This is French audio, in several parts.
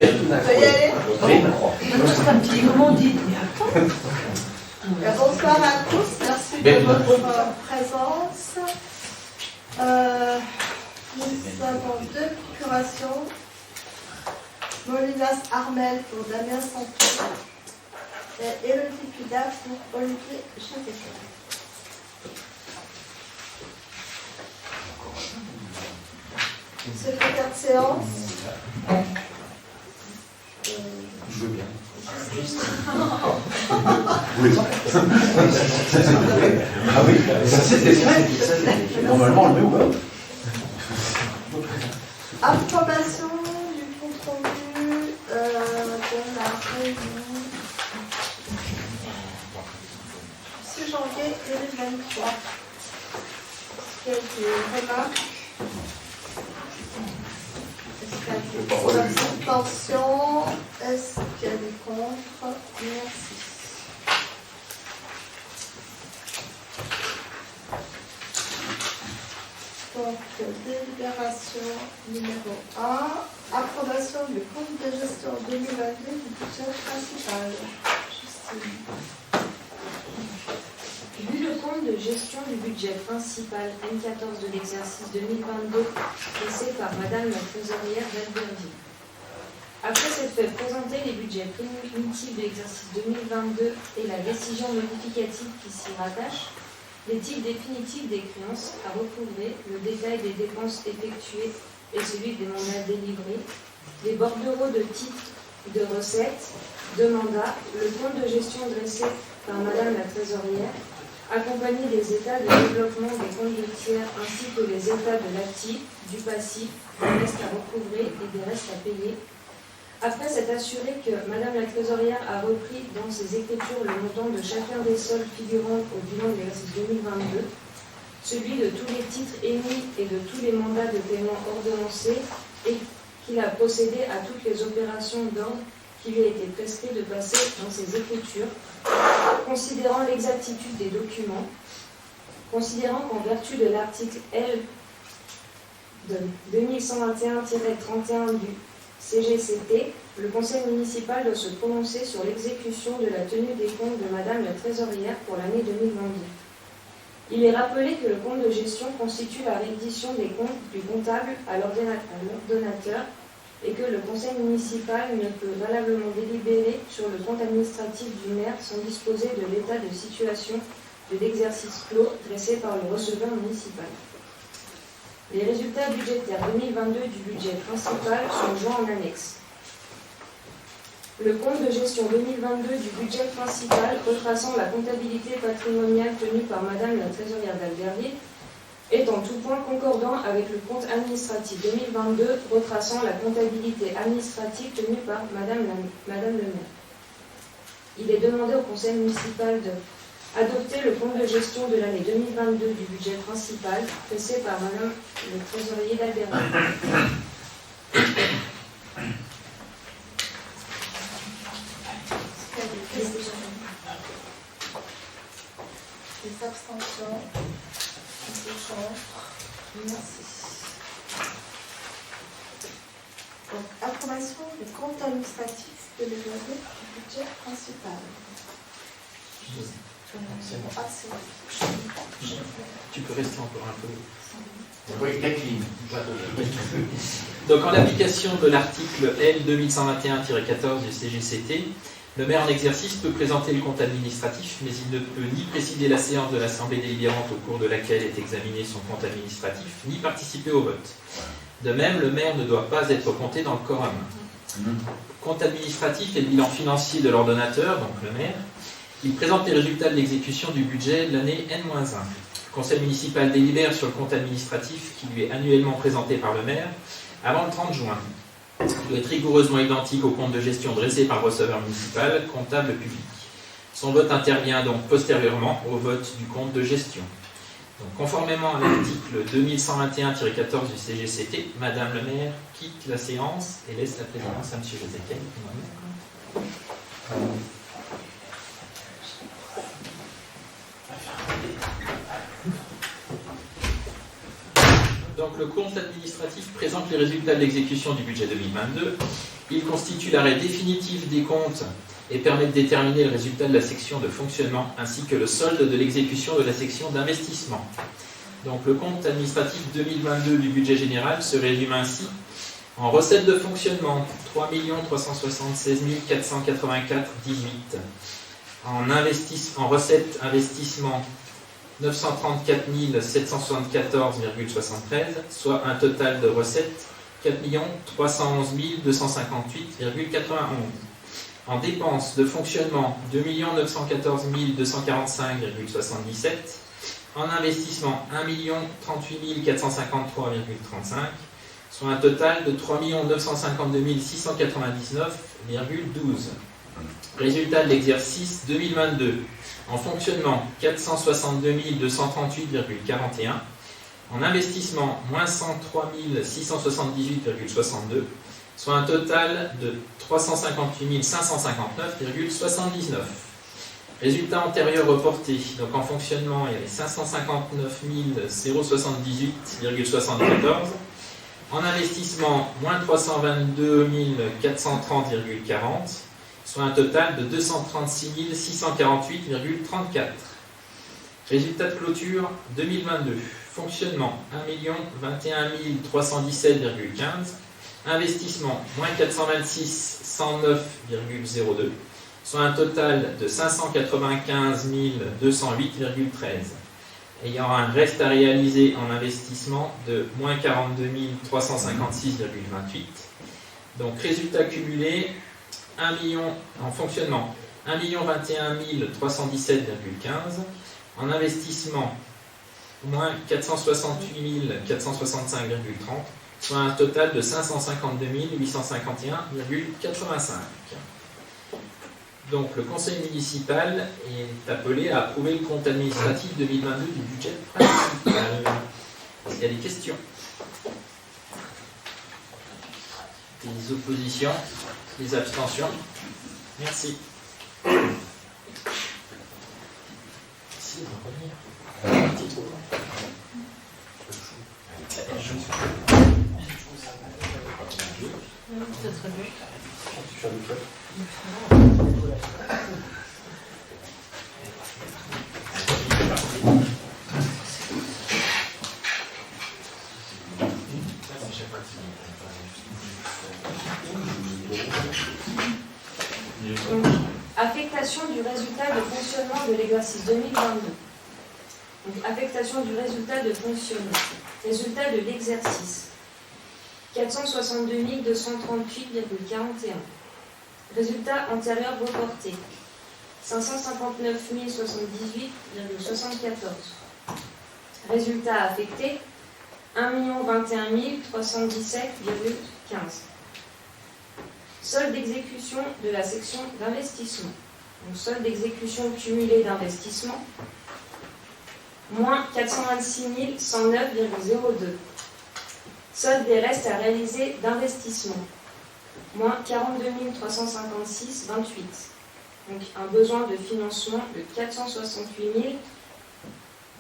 Tu peux y aller? Comment on dit? Bonsoir à tous, merci de votre présence. Nous avons deux procurations. Molinas Armel pour Damien Santos et Élodie Pida pour Olivier Châteaucœur. Secrétaire de séance. Je veux bien. Oui. Ah oui, ça c'était fait. Normalement, on le met ou pas? Approbation du compte rendu de la réunion 6 janvier 2023. Est-ce qu'il y a des remarques? Est-ce qu'il y a des abstentions? Est-ce qu'il y a des contre? Merci. Donc, délibération numéro 1, approbation du compte de gestion 2022 du budget principal. Justine. Vu le compte de gestion du budget principal M14 de l'exercice 2022 dressé par Madame la Trésorière d'Albertville. Après s'être fait présenter les budgets primitifs de l'exercice 2022 et la décision modificative qui s'y rattache, les types définitifs des créances à recouvrer, le détail des dépenses effectuées et celui des mandats délivrés, les bordereaux de titres de recettes, de mandats, le compte de gestion dressé par Madame la Trésorière, accompagné des états de développement des comptes de tiers ainsi que les états de l'actif, du passif, des restes à recouvrer et des restes à payer. Après s'être assuré que Madame la Trésorière a repris dans ses écritures le montant de chacun des soldes figurant au bilan de l'exercice 2022, celui de tous les titres émis et de tous les mandats de paiement ordonnancés, et qu'il a procédé à toutes les opérations d'ordre qui lui a été prescrit de passer dans ses écritures, considérant l'exactitude des documents, considérant qu'en vertu de l'article L. de 2121-31 du CGCT, le conseil municipal doit se prononcer sur l'exécution de la tenue des comptes de Madame la Trésorière pour l'année 2022. Il est rappelé que le compte de gestion constitue la reddition des comptes du comptable à l'ordonnateur et que le conseil municipal ne peut valablement délibérer sur le compte administratif du maire sans disposer de l'état de situation de l'exercice clos dressé par le receveur municipal. Les résultats budgétaires 2022 du budget principal sont joints en annexe. Le compte de gestion 2022 du budget principal retraçant la comptabilité patrimoniale tenue par Madame la Trésorière d'Albertville est en tout point concordant avec le compte administratif 2022 retraçant la comptabilité administrative tenue par Madame le maire. Il est demandé au conseil municipal d'adopter le compte de gestion de l'année 2022 du budget principal dressé par Madame le Trésorier d'Albertville. Des abstentions. Merci. Donc, approbation du compte administratif de l'exercice du budget principal. Ah, c'est vrai. Tu peux rester encore un peu. Oui, décline. Donc, en application de l'article L 2121-14 du CGCT, le maire en exercice peut présenter le compte administratif, mais il ne peut ni présider la séance de l'Assemblée délibérante au cours de laquelle est examiné son compte administratif, ni participer au vote. De même, le maire ne doit pas être compté dans le quorum. Compte administratif est le bilan financier de l'ordonnateur, donc le maire. Il présente les résultats de l'exécution du budget de l'année N-1. Le conseil municipal délibère sur le compte administratif qui lui est annuellement présenté par le maire avant le 30 juin. Il doit être rigoureusement identique au compte de gestion dressé par le receveur municipal, comptable public. Son vote intervient donc postérieurement au vote du compte de gestion. Donc, conformément à l'article 2121-14 du CGCT, Madame le maire quitte la séance et laisse la présidence à M. Jézéquel. Donc le compte administratif présente les résultats de l'exécution du budget 2022. Il constitue l'arrêt définitif des comptes et permet de déterminer le résultat de la section de fonctionnement ainsi que le solde de l'exécution de la section d'investissement. Donc le compte administratif 2022 du budget général se résume ainsi en recettes de fonctionnement 3 376 484,18. En recettes investissement 934 774,73, soit un total de recettes 4 311 258,91. En dépenses de fonctionnement 2 914 245,77. En investissement 1 038 453,35, soit un total de 3 952 699,12. Résultat de l'exercice 2022. En fonctionnement 462 238,41. En investissement moins 103 678,62, soit un total de 358 559,79. Résultat antérieur reporté, donc en fonctionnement il y avait 559 078,74. En investissement moins 322 430,40, soit un total de 236 648,34. Résultat de clôture 2022. Fonctionnement 1 021 317,15. Investissement moins 426 109,02. Soit un total de 595 208,13. Ayant un reste à réaliser en investissement de moins 42 356,28. Donc résultat cumulé 1 million en fonctionnement 1 021 317,15. En investissement moins 468 465,30, soit un total de 552 851,85. Donc le conseil municipal est appelé à approuver le compte administratif 2022 du budget principal. Est-ce qu'il y a des questions? Des oppositions? Des abstentions? Merci. Merci de revenir. Ça serait mieux. Affectation du résultat de fonctionnement de l'exercice 2022. Donc, affectation du résultat de fonctionnement. Résultat de l'exercice 462 238,41. Résultat antérieur reporté 559 078,74. Résultat affecté 1 021 317,15. Solde d'exécution de la section d'investissement. Donc solde d'exécution cumulé d'investissement moins 426 109,02. Solde des restes à réaliser d'investissement moins 42 356,28. Donc un besoin de financement de 468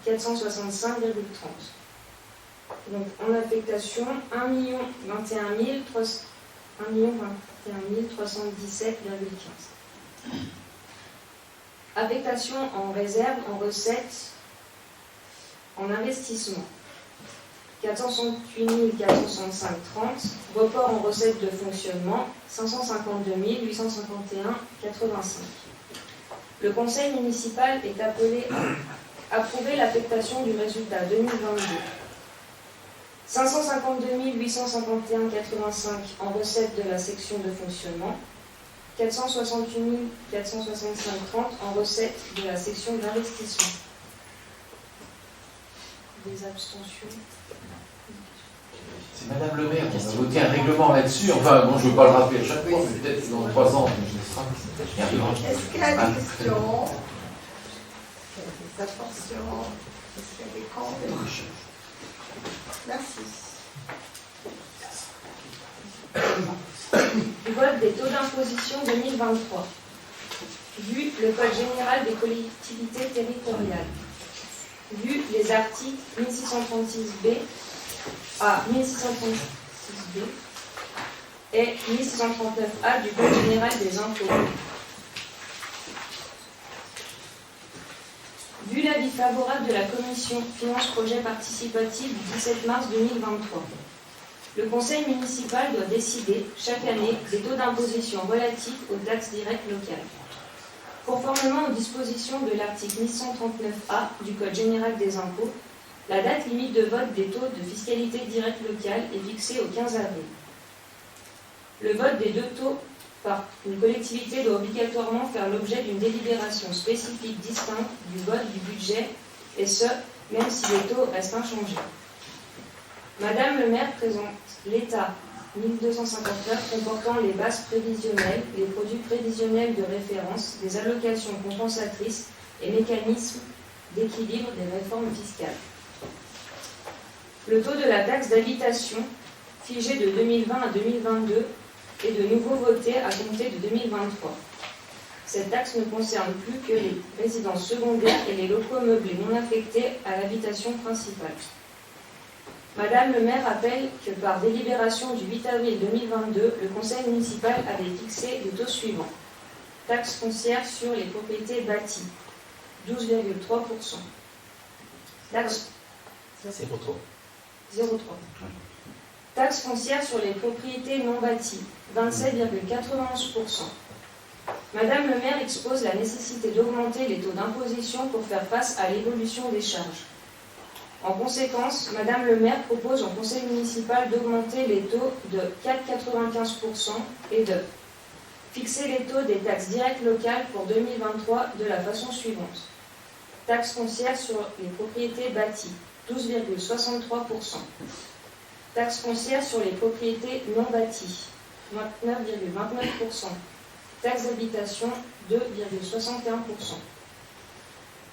465,30. Donc en affectation 1 021 317,15. Affectation en réserve, en recettes, en investissement 468 465,30. Report en recettes de fonctionnement 552 851,85. Le conseil municipal est appelé à approuver l'affectation du résultat 2022. 552 851,85 en recettes de la section de fonctionnement, 468 465,30 en recettes de la section d'investissement. Des abstentions. C'est Madame le maire qui a voté un règlement là-dessus. Enfin, bon, je ne veux pas le rappeler à chaque fois, mais peut-être dans 3 ans. Est-ce qu'il y a des questions? Des abstentions? Est-ce qu'il y a des contre? Merci. Vote des taux d'imposition 2023. Vu le Code général des collectivités territoriales. Vu les articles 1636b, à 1636B et 1639A du Code général des impôts. Vu l'avis favorable de la Commission Finance-Projet Participatif du 17 mars 2023, le Conseil municipal doit décider chaque année des taux d'imposition relatifs aux taxes directes locales. Conformément aux dispositions de l'article 1139A du Code général des impôts, la date limite de vote des taux de fiscalité directe locale est fixée au 15 avril. Le vote des deux taux par une collectivité doit obligatoirement faire l'objet d'une délibération spécifique distincte du vote du budget, et ce, même si les taux restent inchangés. Madame le maire présente l'État 1259 comportant les bases prévisionnelles, les produits prévisionnels de référence, des allocations compensatrices et mécanismes d'équilibre des réformes fiscales. Le taux de la taxe d'habitation, figé de 2020 à 2022, est de nouveau voté à compter de 2023. Cette taxe ne concerne plus que les résidences secondaires et les locaux meublés non affectés à l'habitation principale. Madame le maire rappelle que par délibération du 8 avril 2022, le conseil municipal avait fixé les taux suivants. Taxe foncière sur les propriétés bâties, 12,3%. Taxe 0,3. Taxe foncière sur les propriétés non bâties, 27,91%. Madame le maire expose la nécessité d'augmenter les taux d'imposition pour faire face à l'évolution des charges. En conséquence, Madame le maire propose au conseil municipal d'augmenter les taux de 4,95% et de fixer les taux des taxes directes locales pour 2023 de la façon suivante. Taxe foncière sur les propriétés bâties, 12,63%. Taxe foncière sur les propriétés non bâties, 29,29%. Taxe d'habitation, 2,61%.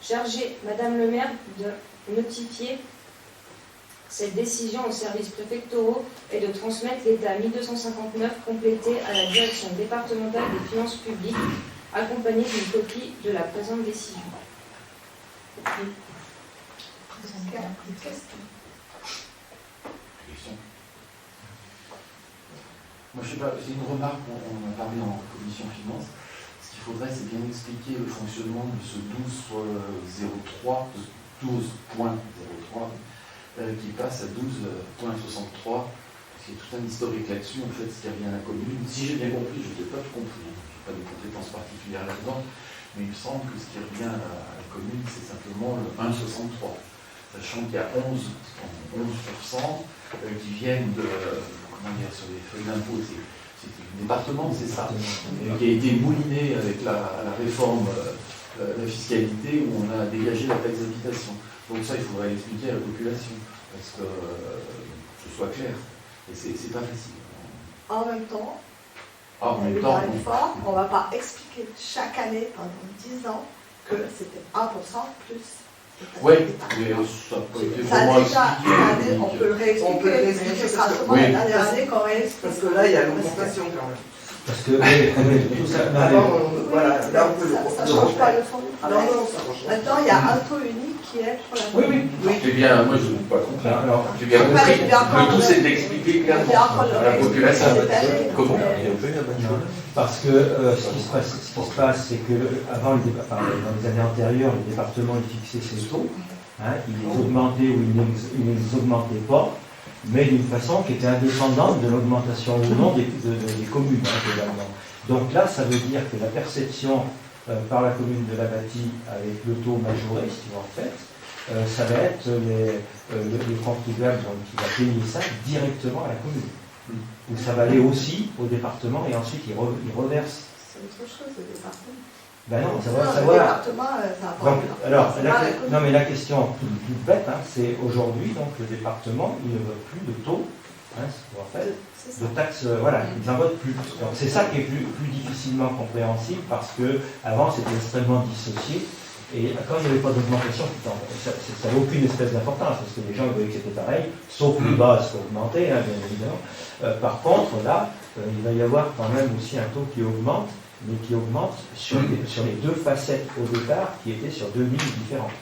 Chargé Madame le maire de notifier cette décision aux services préfectoraux et de transmettre l'état 1259 complété à la direction départementale des finances publiques, accompagné d'une copie de la présente décision. Moi, je sais pas, c'est une remarque, on en a parlé en commission finance. Ce qu'il faudrait, c'est bien expliquer le fonctionnement de ce 12,03, qui passe à 12,63, parce qu'il y a tout un historique là-dessus, en fait, ce qui revient à la commune. Si j'ai bien compris, je n'ai pas tout compris, je n'ai pas de compétences particulières là-dedans, mais il me semble que ce qui revient à la commune, c'est simplement le 1,63, sachant qu'il y a 11% qui viennent de... sur les feuilles d'impôt, c'est le département, c'est ça, qui a été mouliné avec la réforme de la fiscalité où on a dégagé la taxe d'habitation. Donc ça, il faudrait l'expliquer à la population, parce que ce soit clair. Et c'est pas facile. En même temps, on ne va pas expliquer chaque année pendant 10 ans que c'était 1% plus. Oui, mais ça peut être vraiment expliqué. On peut le réexpliquer, ce sera seulement la dernière année qu'on réexplique. Parce que là, il y a l'augmentation quand même. Parce que tout ça, voilà, là on peut ça ne change pas le fond du travail. Non, ça change. Maintenant, il y a un taux unique qui est pour la commune. Oui. J'ai bien, moi je n'ai pas compris. J'ai bien compris. Le tout, c'est d'expliquer clairement à la population. Comment ? Parce que ce qui se passe, c'est que avant, dans les années antérieures, le département fixait ses taux. Il les augmentait ou il ne les augmentait pas, mais d'une façon qui était indépendante de l'augmentation ou non des communes, également. Donc là, ça veut dire que la perception par la commune de la Bâtie avec le taux majoré, si en fait, ça va être le contribuable qui va payer ça directement à la commune. Ou ça va aller aussi au département et ensuite il reverse. C'est autre chose, le département. Ben non, ça Le va. département, ça va Donc, alors, non mais la question toute bête, c'est aujourd'hui, donc le département, il ne vote plus de taux, en fait, de taxes, ils n'en votent plus. Donc c'est ça qui est plus difficilement compréhensible parce que avant c'était extrêmement dissocié. Et quand il n'y avait pas d'augmentation, ça n'avait aucune espèce d'importance, parce que les gens voyaient que c'était pareil, sauf les bases qui augmentaient, bien évidemment. Par contre, là, il va y avoir quand même aussi un taux qui augmente, mais qui augmente sur les deux facettes au départ, qui étaient sur deux lignes différentes.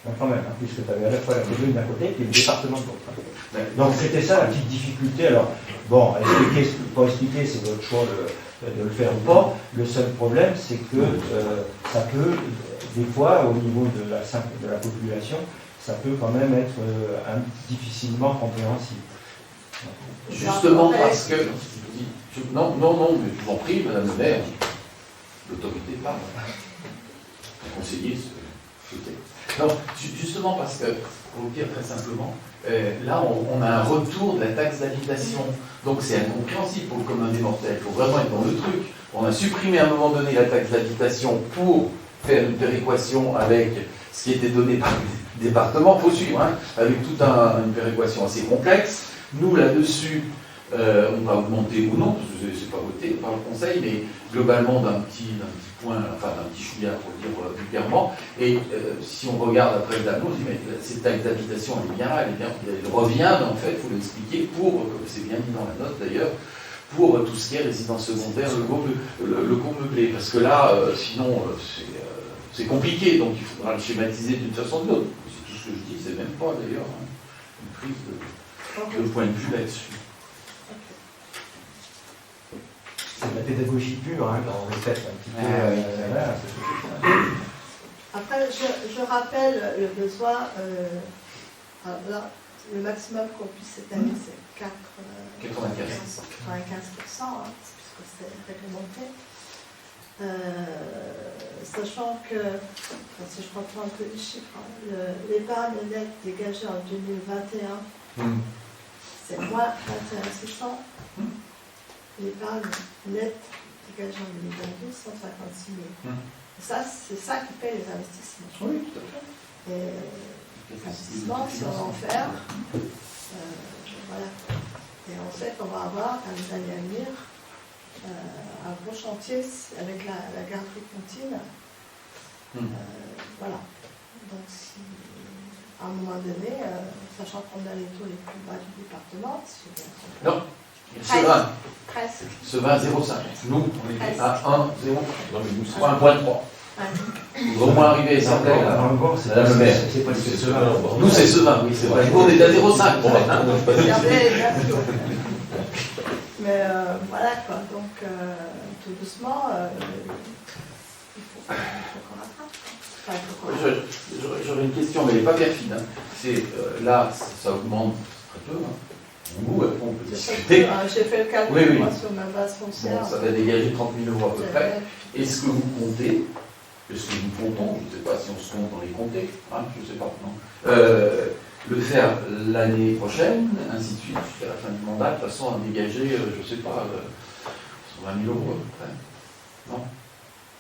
Donc quand même, hein, puisque tu avais à la fois la commune d'un côté et le département de l'autre. Donc c'était ça la petite difficulté. Alors, bon, pas expliquer, c'est votre choix de le faire ou pas. Le seul problème, c'est que ça peut, des fois, au niveau de la population, ça peut quand même être difficilement compréhensible. Justement parce que... Non, mais je vous en prie, madame le maire, l'autorité parle. Le conseiller, c'est... Non, justement parce que, pour le dire très simplement, là, on a un retour de la taxe d'habitation. Donc c'est incompréhensible pour le commun des mortels. Il faut vraiment être dans le truc. On a supprimé à un moment donné la taxe d'habitation pour faire une péréquation avec ce qui était donné par le département. Il faut suivre, hein, avec toute une péréquation assez complexe. Nous, là-dessus, on va augmenter ou non, parce que c'est pas voté par le Conseil, mais globalement d'un petit point, enfin d'un petit chouïa pour le dire vulgairement. Et si on regarde après le tableau, on dit mais cette taxe d'habitation elle est bien là, elle revient, mais en fait, il faut l'expliquer pour, c'est bien dit dans la note d'ailleurs, pour tout ce qui est résidence secondaire, le co-meublé. Parce que là, sinon, c'est compliqué, donc il faudra le schématiser d'une façon ou d'une autre. C'est tout ce que je dis, c'est même pas d'ailleurs une prise de point de vue là-dessus. C'est de la pédagogie pure, hein, quand on répète un petit peu. Après, je rappelle le besoin, alors là, le maximum qu'on puisse cette année, c'est 95%, hein, puisque c'est réglementé. Sachant que, si je reprends un peu les chiffres, hein, l'épargne nette dégagée en 2021, c'est moins 21 600. L'épargne nette dégagée en 2022, 156 000. Ça, c'est ça qui paye les investissements. Oui, tout à fait. Et les investissements, si on en fait, voilà. Et on sait qu'on va avoir, dans les années à venir, un gros chantier avec la garderie contine. Voilà. Donc, si, à un moment donné, sachant qu'on a les taux les plus bas du département, c'est bien. Non. Ce 20. Presque. Ce 20, 0,5. Nous, on était à 1, 0. Non, mais nous, c'est 1,3. On va au moins arriver, ça plaît, là. Madame le maire. C'est pas ce 20. Nous, c'est ce 20, oui, c'est vrai. Nous, on est à 0,5. Regardez, bien sûr. Mais voilà, quoi. Donc, tout doucement, il faut qu'on rattrape. Enfin, il faut qu'on rattrape. J'aurais une question, mais elle n'est pas perfide. Hein. C'est, là, ça augmente très peu. Hein. Nous, après, on peut discuter. J'ai fait le calcul Oui. sur ma base foncière. Bon, ça va dégager 30 000 euros à peu près. Est-ce que vous comptez, est-ce que nous comptons, je ne sais pas si on se compte dans les compter, hein, je ne sais pas, non, le faire l'année prochaine, ainsi de suite, jusqu'à la fin du mandat, de façon à dégager, je ne sais pas, 120 000 euros à peu près. Non.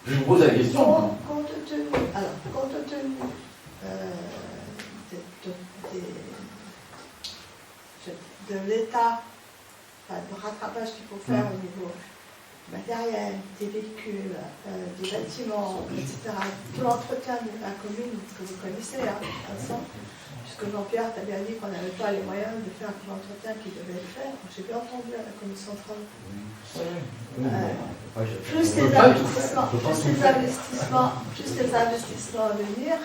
Je vous pose la question. Compte tenu de l'état, enfin, de rattrapage qu'il faut faire au niveau matériel, des véhicules, des bâtiments, etc. Tout l'entretien de la commune que vous connaissez, hein, de toute façon, puisque Jean-Pierre t'a bien dit qu'on n'avait pas les moyens de faire tout l'entretien qu'il devait faire. J'ai bien entendu à la commission de travail. Plus les investissements à venir,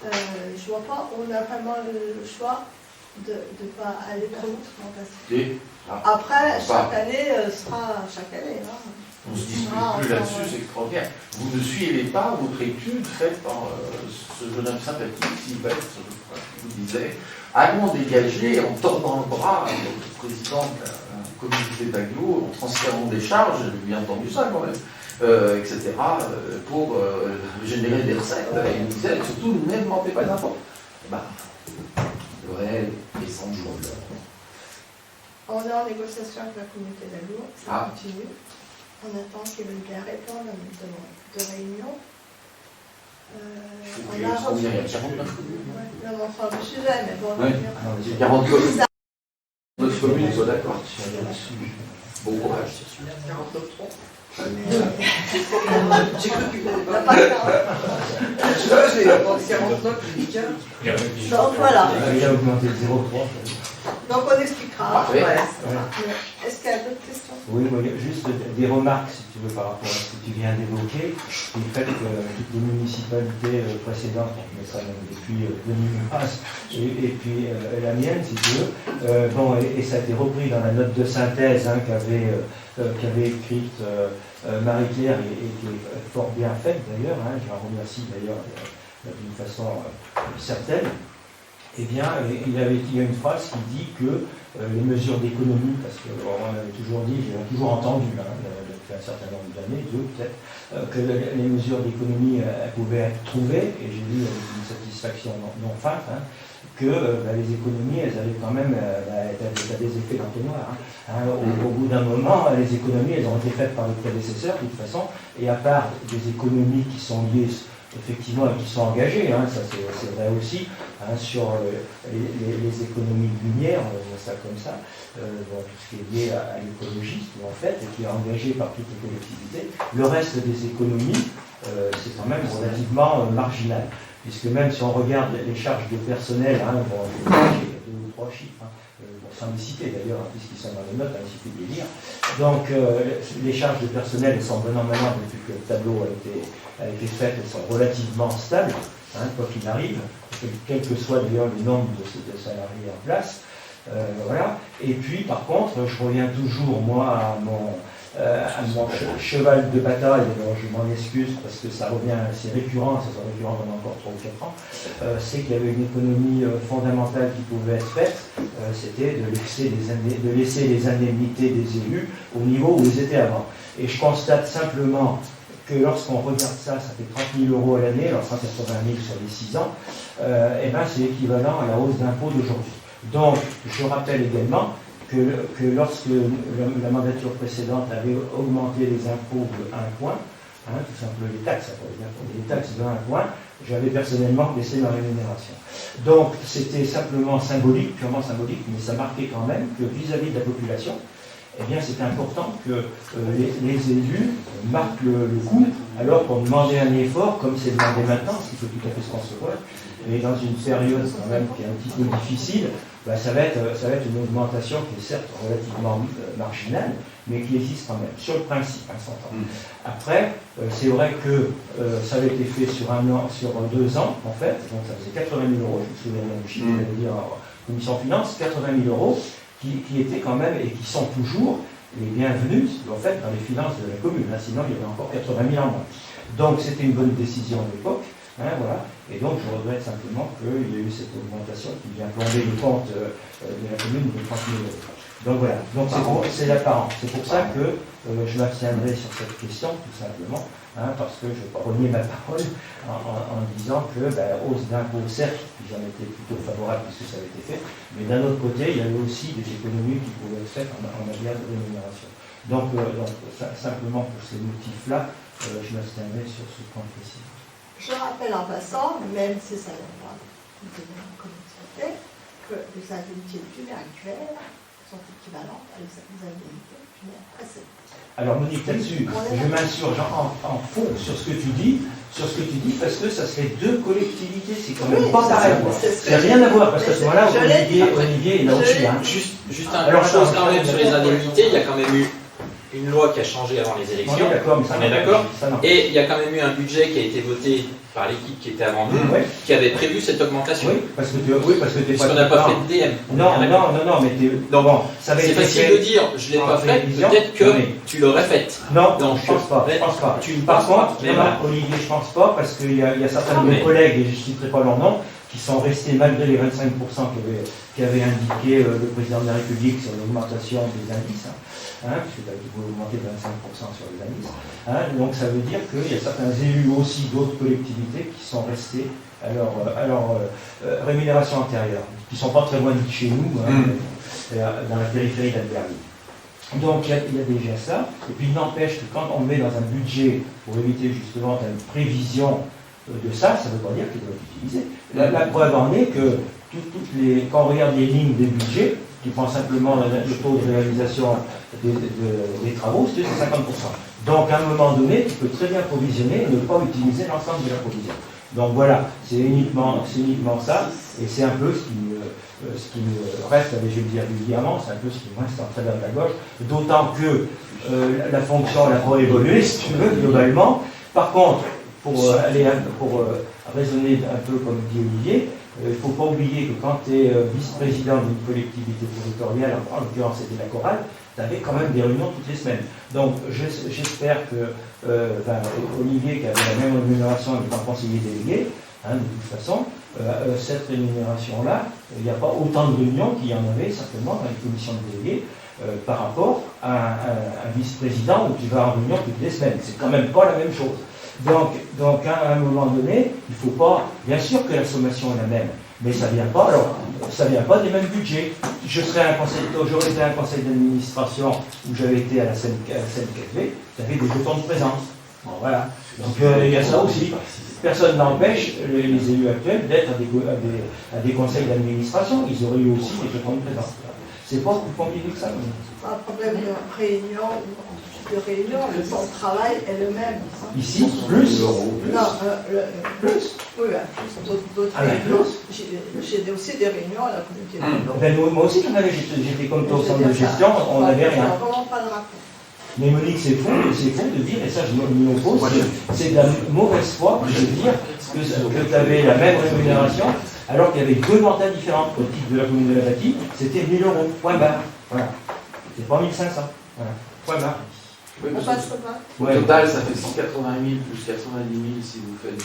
je vois pas, on a vraiment le choix de ne pas aller trop vite. Après, chaque année sera chaque année. Hein. On ne se dispute plus là-dessus, c'est extraordinaire. Vous ne suivez pas votre étude faite par ce jeune homme sympathique, Sylvestre, je vous disais, allons dégager en tordant le bras à notre président de la communauté d'Aglo, en transférant des charges, j'ai bien entendu ça quand même, etc., pour générer des recettes. Et il nous disait, surtout, n'augmentez pas les impôts. Le réel est sans jour. On est en négociation avec la communauté d'Aglo, ça continue. On attend qu'ils veulent bien répondre à notre demande de réunion. On a reçu... Il y a 49 communes. Non, enfin, le sujet, mais bon... J'ai 40 communes. Notre commune soit d'accord. Bon courage. 49,3. J'ai cru qu'il n'avait pas 40. Je l'ai entendu 49, j'ai dit 15. Donc voilà. Il a augmenté de 0,3. Donc on expliquera. Parfait. Ouais. Est-ce qu'il y a d'autres questions? Oui, moi, juste des remarques, si tu veux, par rapport à ce que tu viens d'évoquer. Le fait que toutes les municipalités précédentes, mais ça même depuis 2015, et puis la mienne, si tu veux, bon, et ça a été repris dans la note de synthèse qu'avait écrite Marie-Claire et qui est fort bien faite d'ailleurs, je la remercie d'ailleurs d'une façon certaine. Eh bien, il y a une phrase qui dit que les mesures d'économie, parce qu'on avait toujours dit, j'ai toujours entendu, depuis un certain nombre d'années, 2 peut-être, que les mesures d'économie pouvaient être trouvées, et j'ai lu avec une satisfaction non feinte, que les économies, elles avaient quand même des effets d'entonnoir. Au bout d'un moment, les économies, elles ont été faites par les prédécesseurs, de toute façon, et à part des économies qui sont liées effectivement, qui sont engagés, ça c'est vrai aussi, sur les économies de lumière, on va dire ça comme ça, tout ce qui est lié à l'écologie, en fait, et qui est engagé par toutes les collectivités. Le reste des économies, c'est quand même relativement marginal, puisque même si on regarde les charges de personnel, il y a 2 ou 3 chiffres, sans les citer d'ailleurs, puisqu'ils sont dans les notes, il suffit de les lire. Donc les charges de personnel, elles sont bon an, mal an, depuis que le tableau a été fait, elles sont relativement stables, quoi qu'il arrive, quel que soit d'ailleurs le nombre de salariés en place. Voilà. Et puis par contre, je reviens toujours moi à mon cheval de bataille, alors je m'en excuse parce que ça revient, c'est récurrent, ça sera récurrent pendant encore 3 ou 4 ans, c'est qu'il y avait une économie fondamentale qui pouvait être faite, c'était de laisser les indemnités des élus au niveau où ils étaient avant. Et je constate simplement que lorsqu'on regarde ça, ça fait 30 000 € à l'année, alors 180 000 sur les 6 ans, c'est équivalent à la hausse d'impôt d'aujourd'hui. Donc, je rappelle également que lorsque la mandature précédente avait augmenté les impôts de 1 point, tout simplement les taxes de 1 point, j'avais personnellement baissé ma rémunération. Donc c'était simplement symbolique, purement symbolique, mais ça marquait quand même que vis-à-vis de la population, eh bien c'est important que les élus marquent le coup, alors qu'on demandait un effort, comme c'est demandé maintenant, ce qu'il faut tout à fait se concevoir, mais dans une période quand même qui est un petit peu difficile, ça va être une augmentation qui est certes relativement marginale, mais qui existe quand même, sur le principe, s'entend. Après, c'est vrai que ça avait été fait sur 2 ans, en fait, donc ça faisait 80 000 €, je me souviens du chiffre, je vais dire en commission finance, 80 000 € qui étaient quand même, et qui sont toujours les bienvenus, en fait, dans les finances de la commune, sinon il y avait encore 80 000 en moins. Donc c'était une bonne décision à l'époque. Voilà. Et donc je regrette simplement qu'il y ait eu cette augmentation qui vient plomber le compte de la commune de 30 000 €. Donc voilà, donc c'est l'apparent. C'est pour ça que je m'abstiendrai sur cette question, tout simplement, parce que je vais pas renier ma parole en disant que hausse d'impôt, certes, j'en étais plutôt favorable puisque ça avait été fait, mais d'un autre côté, il y avait aussi des économies qui pouvaient être faites en matière de rémunération. Donc simplement pour ces motifs-là, je m'abstiendrai sur ce point précis. Je rappelle en passant, même si ça n'a pas été communiqué, que les indemnités primaires actuelles sont équivalentes à les indemnités primaires précédentes. Alors Monique, là-dessus, je m'insurge en fond sur ce que tu dis, parce que ça serait 2 collectivités, c'est quand même pas pareil. Ça n'a rien à voir, parce qu'à ce moment-là, Olivier est là aussi. Juste une chose quand même sur les indemnités, il y a quand même eu une loi qui a changé avant les élections. On est d'accord. Et il y a quand même eu un budget qui a été voté par l'équipe qui était avant nous, qui avait prévu cette augmentation. Oui, parce que tu parce qu'on n'a pas fait de DM. Non, mais bon, ça va être. C'est facile de dire, je ne l'ai pas fait, peut-être que tu l'aurais faite. Non, je pense pas. Par contre, Olivier, je pense pas, parce qu'il y a certains de mes collègues, et je ne citerai pas leur nom, qui sont restés malgré les 25% qu'avait indiqué le président de la République sur l'augmentation des indices, puisque tu pouvais augmenter de 25% sur les indices. Donc ça veut dire qu'il y a certains élus aussi d'autres collectivités qui sont restés à leur rémunération antérieure, qui ne sont pas très loin de chez nous, dans la périphérie d'Albertville. Donc il y a déjà ça, et puis il n'empêche que quand on met dans un budget, pour éviter justement une prévision de ça, ça ne veut pas dire qu'il doit être utilisé. La preuve en est que quand on regarde les lignes des budgets, qui prend simplement le taux de réalisation des travaux, c'est 50%. Donc à un moment donné, tu peux très bien provisionner et ne pas utiliser l'ensemble de la provision. Donc voilà, c'est uniquement ça, et c'est un peu ce qui nous reste, je vais dire régulièrement, c'est un peu ce qui nous reste en travers de la gauche, d'autant que la fonction n'a pas évolué, si tu veux, globalement. Par contre, pour raisonner un peu comme dit Olivier, il ne faut pas oublier que quand tu es vice-président d'une collectivité territoriale, en l'occurrence c'était la chorale, tu avais quand même des réunions toutes les semaines. Donc j'espère que Olivier, qui avait la même rémunération étant conseiller délégué, de toute façon, cette rémunération-là, il n'y a pas autant de réunions qu'il y en avait certainement dans les commissions de délégués par rapport à un vice-président où tu vas en réunion toutes les semaines. C'est quand même pas la même chose. Donc à un moment donné, il ne faut pas, bien sûr que la sommation est la même, mais ça vient pas des mêmes budgets. J'aurais été à un conseil d'administration où j'avais été à la CNKV, j'avais des jetons de présence. Bon, voilà. Donc il y a ça aussi. Personne n'empêche les élus actuels d'être à des conseils d'administration. Ils auraient eu aussi des jetons de présence. C'est pas plus compliqué que ça. Pas un problème de réunion, le temps de travail est le même. Ici, plus. Non, Plus. Oui, d'autres réunions. J'ai aussi des réunions à la communauté. Moi aussi, j'étais comme toi au centre de gestion, on n'avait rien. Vraiment pas de rapport. Mais Monique, c'est faux de dire, et ça je m'y oppose, c'est de la mauvaise foi de dire que tu avais la même rémunération alors qu'il y avait deux mandats différents au titre de la commune de la Bâtie, c'était 1 000 €, point barre. Voilà. C'est pas 1 500. Voilà. Point barre. Oui, On passe au bas. au total, ça fait 180 000 plus 90 000 si vous faites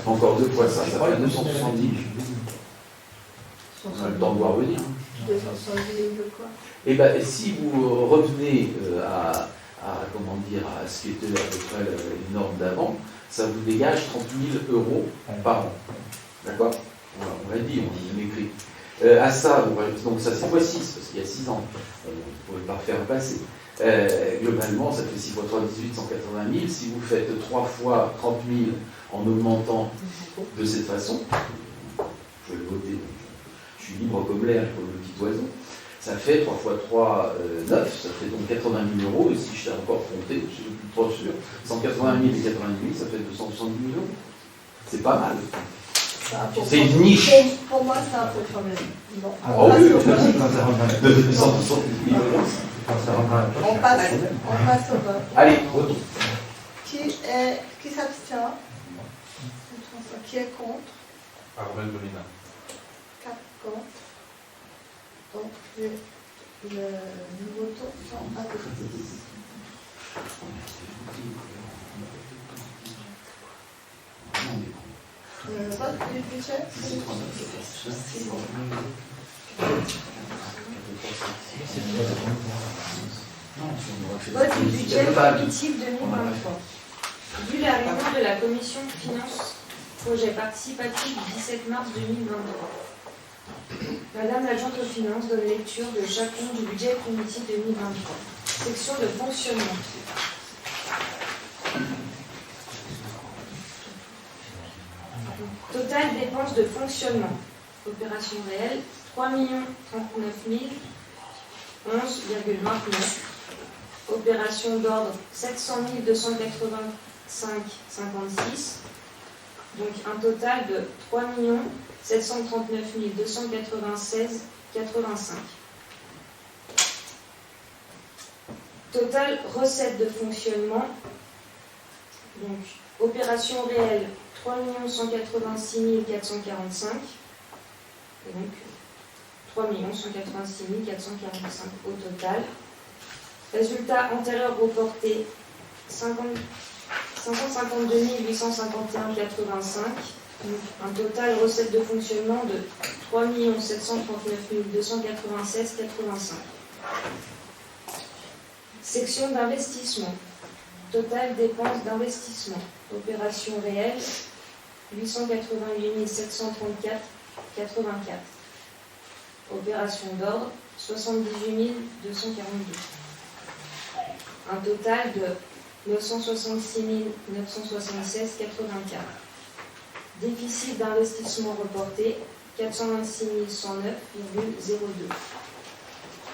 encore deux fois ça, ça fait 270 000. On a le temps de voir venir. 270 000 de quoi? Et bien, si vous revenez à ce qui était à peu près les normes d'avant, ça vous dégage 30 000 € par an. D'accord? On l'a dit, on écrit. À ça, donc ça c'est x6, parce qu'il y a 6 ans, on ne pouvait pas faire passer. Globalement, ça fait 6 x 3, 18, 180 000. Si vous faites 3 fois 30 000 en augmentant de cette façon, je vais le voter, je suis libre comme l'air, comme le petit oiseau, ça fait 3 x 3, 9, ça fait donc 80 000 €, et si je t'ai encore compté, je suis plus trop sûr, 180 000 et 90 000, ça fait 270 000 €. C'est pas mal. C'est une niche. Pour moi, c'est un peu quand même. Bon, Oh oui, Quand ça rentre dans la- 270 000 €. quand ça rentre dans la- on passe au vote. Allez, votons. Qui s'abstient? Qui est contre? Armel Molina. 4 contre. Donc, nous votons sans adopter. Vote du budget? Vote du budget politique 2023. Vu la réunion de la commission finances projet participatif du 17 mars 2023. Madame l'adjointe aux finances donne lecture de chacun du budget politique 2023. Section de fonctionnement. Total dépenses de fonctionnement. Opération réelle 3 039 11,29. Opération d'ordre 700 285,56. Donc un total de 3 739 296,85. Total recettes de fonctionnement. Donc opération réelle 3 186 445. Et donc 3 186 445 au total. Résultat antérieur reporté 552 851,85. Un total recette de fonctionnement de 3 739 296,85. Section d'investissement. Total dépenses d'investissement. Opération réelle 888 734,84. Opération d'ordre 78 242. Un total de 966 976,84. Déficit d'investissement reporté 426 109,02.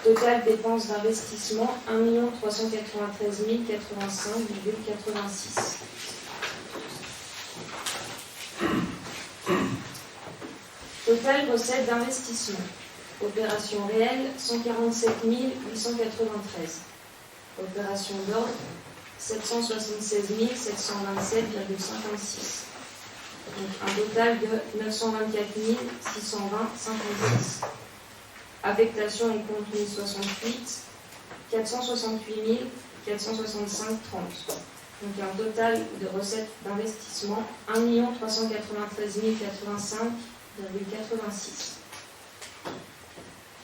Total dépenses d'investissement 1 393 085,86. Total recettes d'investissement. Opération réelle, 147 893. Opération d'ordre, 776 727,56. Donc un total de 924 620,56. Affectation et compte 1068, 468 465,30. Donc un total de recettes d'investissement 1 393 085,86.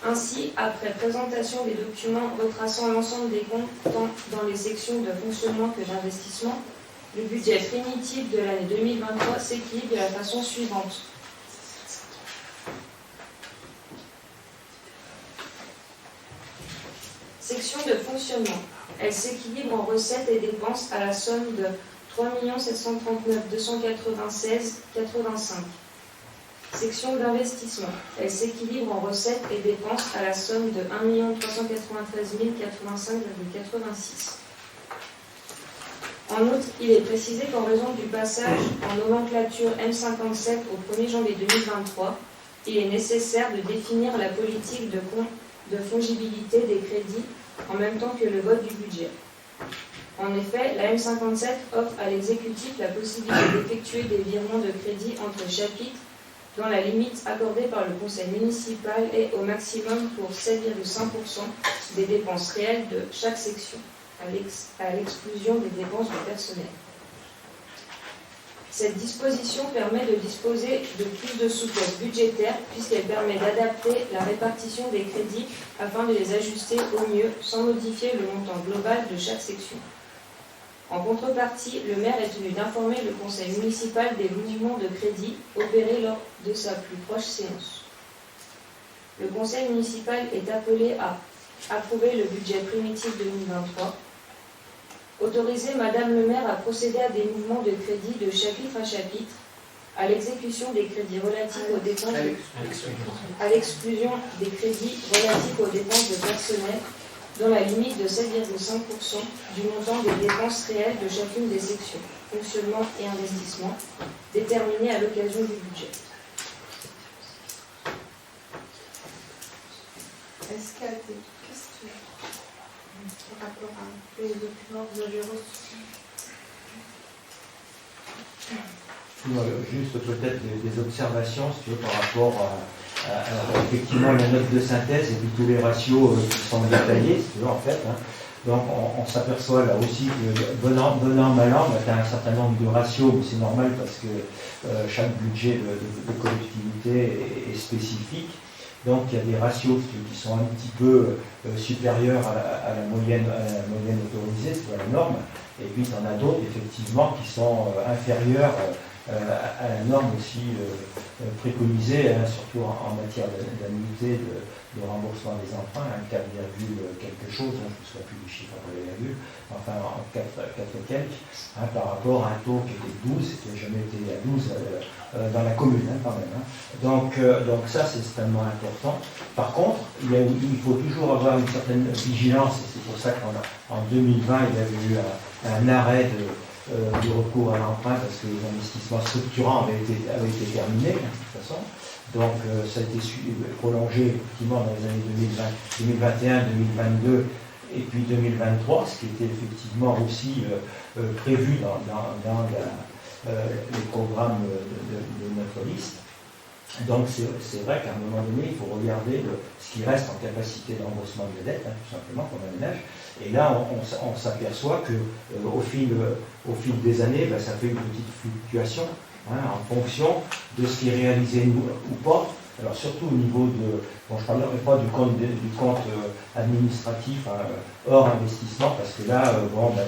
Ainsi, après présentation des documents retraçant l'ensemble des comptes tant dans les sections de fonctionnement que d'investissement, le budget primitif de l'année 2023 s'équilibre de la façon suivante. Section de fonctionnement. Elle s'équilibre en recettes et dépenses à la somme de 3 739 296,85. Section d'investissement. Elle s'équilibre en recettes et dépenses à la somme de 1 393 085,86. En outre, il est précisé qu'en raison du passage en nomenclature M57 au 1er janvier 2023, il est nécessaire de définir la politique de fongibilité des crédits en même temps que le vote du budget. En effet, la M57 offre à l'exécutif la possibilité d'effectuer des virements de crédit entre chapitres dont la limite accordée par le conseil municipal est au maximum pour 7,5% des dépenses réelles de chaque section, à l'exclusion des dépenses de personnel. Cette disposition permet de disposer de plus de souplesse budgétaire puisqu'elle permet d'adapter la répartition des crédits afin de les ajuster au mieux sans modifier le montant global de chaque section. En contrepartie, le maire est tenu d'informer le conseil municipal des mouvements de crédit opérés lors de sa plus proche séance. Le conseil municipal est appelé à approuver le budget primitif 2023, autoriser Madame le maire à procéder à des mouvements de crédit de chapitre à chapitre, à l'exécution des crédits relatifs aux dépenses à l'exclusion des crédits relatifs aux dépenses de personnel, dans la limite de 7,5% du montant des dépenses réelles de chacune des sections, fonctionnement et investissement, déterminées à l'occasion du budget. Est-ce qu'il y a des questions par rapport à les documents que vous avez reçus? Juste peut-être des observations, si tu veux, par rapport à effectivement la note de synthèse et puis tous les ratios qui sont détaillés, si tu veux, en fait. Hein. Donc on s'aperçoit là aussi que bon an, mal an, tu as un certain nombre de ratios, mais c'est normal parce que chaque budget de collectivité est spécifique. Donc il y a des ratios qui sont un petit peu supérieurs à la moyenne autorisée, c'est la norme, et puis il y en a d'autres effectivement qui sont inférieurs à la norme aussi préconisée, hein, surtout en matière d'annuité de remboursement des emprunts, 4, quelque chose, hein, je ne me souviens plus du chiffre après les virgules, enfin 4 quelques, hein, par rapport à un taux qui était de 12, qui n'a jamais été à 12 dans la commune, hein, quand même. Hein. Donc ça c'est extrêmement important. Par contre, il faut toujours avoir une certaine vigilance, et c'est pour ça qu'en 2020 il y avait eu un arrêt du recours à l'emprunt parce que les investissements structurants avaient été terminés, hein, de toute façon. Donc ça a été prolongé effectivement dans les années 2021, 2022 et puis 2023, ce qui était effectivement aussi prévu dans les programmes de notre liste. Donc c'est vrai qu'à un moment donné, il faut regarder ce qui reste en capacité d'embauchement de la dette, hein, tout simplement, qu'on aménage. Et là, on s'aperçoit qu'au fil des années, ça fait une petite fluctuation, hein, en fonction de ce qui est réalisé ou pas. Alors surtout au niveau de, bon, je ne parlerai pas du compte administratif, hein, hors investissement, parce que là,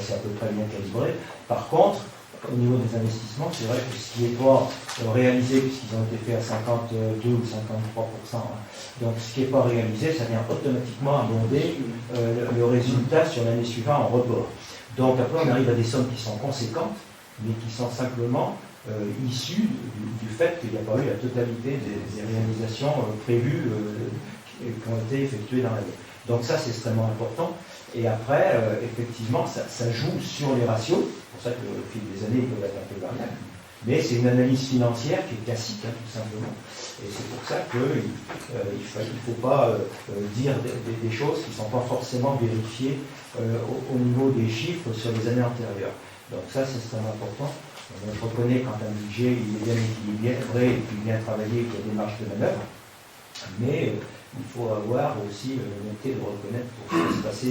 c'est à peu près bien calibré. Par contre, au niveau des investissements, c'est vrai que ce qui n'est pas réalisé, puisqu'ils ont été faits à 52 ou 53%, hein, donc ce qui n'est pas réalisé, ça vient automatiquement abonder le résultat sur l'année suivante en report. Donc après, on arrive à des sommes qui sont conséquentes, mais qui sont simplement issues du fait qu'il n'y a pas eu la totalité des réalisations prévues qui ont été effectuées dans l'année. Donc ça, c'est extrêmement important. Et après, effectivement, ça joue sur les ratios. C'est pour ça que au fil des années, ils peuvent être un peu variables. Mais c'est une analyse financière qui est classique, hein, tout simplement. Et c'est pour ça qu'il ne faut pas dire des choses qui ne sont pas forcément vérifiées au niveau des chiffres sur les années antérieures. Donc ça, c'est extrêmement important. Je reconnais quand un budget il est bien équilibré et puis bien travaillé, qu'il y a des marges de manœuvre, mais il faut avoir aussi l'honnêteté de reconnaître pour ce qui s'est passé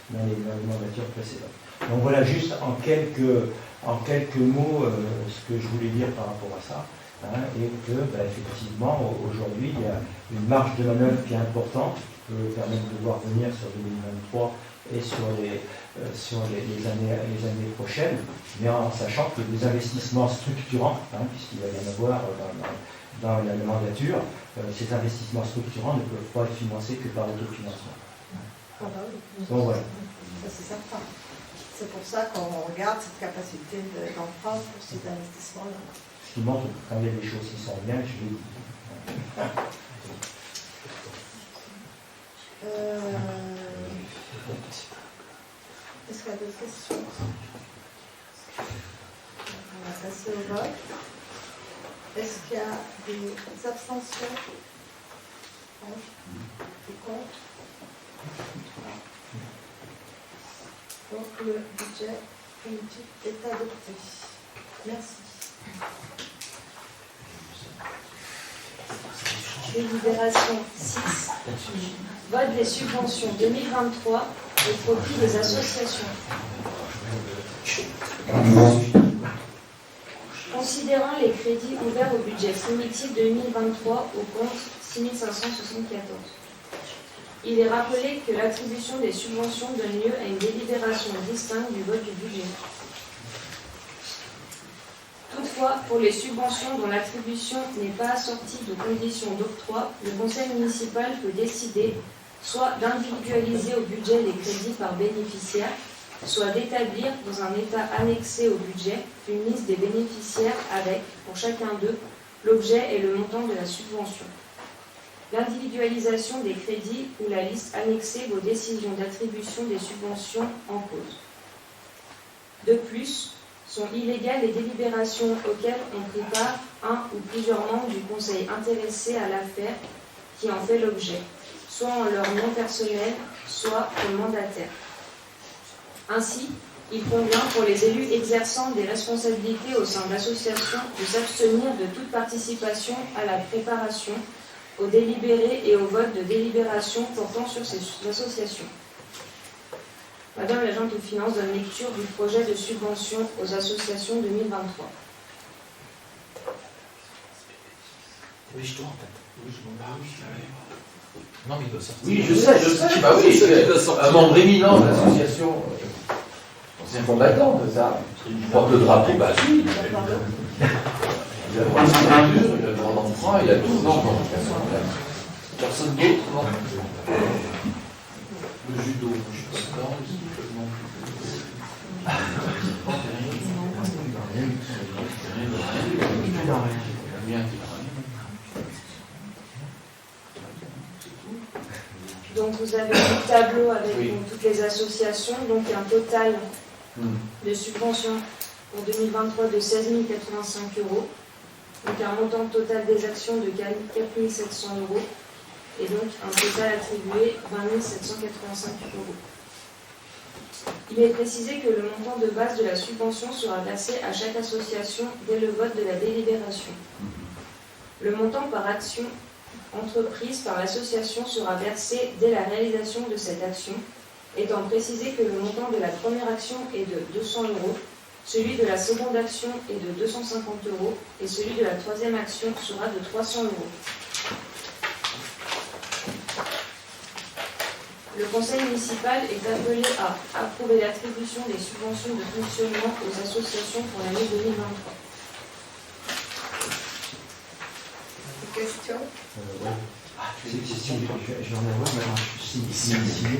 dans les mandatures précédentes. Donc voilà, juste en quelques mots, ce que je voulais dire par rapport à ça, hein, et que effectivement, aujourd'hui, il y a une marge de manœuvre qui est importante, qui peut permettre de voir venir sur 2023 et sur les années prochaines, mais en sachant que des investissements structurants, hein, puisqu'il va y en avoir dans la mandature, ces investissements structurants ne peuvent pas être financés que par l'autofinancement. Ah bah oui. Donc voilà. Ça, c'est certain. C'est pour ça qu'on regarde cette capacité d'emprunt pour ces investissements-là. Ce qui montre que quand il y a des choses qui sont bien, je l'ai dit. Est-ce qu'il y a d'autres questions? On va passer au vote. Est-ce qu'il y a des abstentions? Des contre? Donc le budget politique est adopté. Merci. Délibération 6. Vote des subventions 2023 au profit des associations. Considérant les crédits ouverts au budget primitif 2023 au compte 6574. Il est rappelé que l'attribution des subventions donne lieu à une délibération distincte du vote du budget. Toutefois, pour les subventions dont l'attribution n'est pas assortie de conditions d'octroi, le conseil municipal peut décider soit d'individualiser au budget les crédits par bénéficiaire, soit d'établir dans un état annexé au budget une liste des bénéficiaires avec, pour chacun d'eux, l'objet et le montant de la subvention. L'individualisation des crédits ou la liste annexée vos décisions d'attribution des subventions en cause. De plus, sont illégales les délibérations auxquelles ont pris part un ou plusieurs membres du conseil intéressés à l'affaire qui en fait l'objet, soit en leur nom personnel, soit comme mandataire. Ainsi, il convient pour les élus exerçant des responsabilités au sein de l'association de s'abstenir de toute participation à la préparation, au délibéré et au vote de délibération portant sur ces associations. Madame l'agente des finances donne lecture du projet de subvention aux associations 2023. Oui, je dois en fait. Oui, non, mais il doit sortir. Oui, je sais. Bah oui, un membre éminent de l'association, ancien combattant de ça, il porte le drapeau, bah oui. Il a le droit de signature, il a le droit d'emprunt, il a tout. Non, personne d'autre, non. Le judo, je suis pas dedans, non plus. Donc vous avez le tableau avec donc, toutes les associations, donc un total de subventions pour 2023 de 16 085 €, donc un montant total des actions de 4 700 €, et donc un total attribué 20 785 €. Il est précisé que le montant de base de la subvention sera versé à chaque association dès le vote de la délibération. Le montant par action entreprise par l'association sera versé dès la réalisation de cette action, étant précisé que le montant de la première action est de 200 €, celui de la seconde action est de 250 € et celui de la troisième action sera de 300 €. Le conseil municipal est appelé à approuver l'attribution des subventions de fonctionnement aux associations pour l'année 2023. Des questions? Je vais en avoir, mais je suis signé.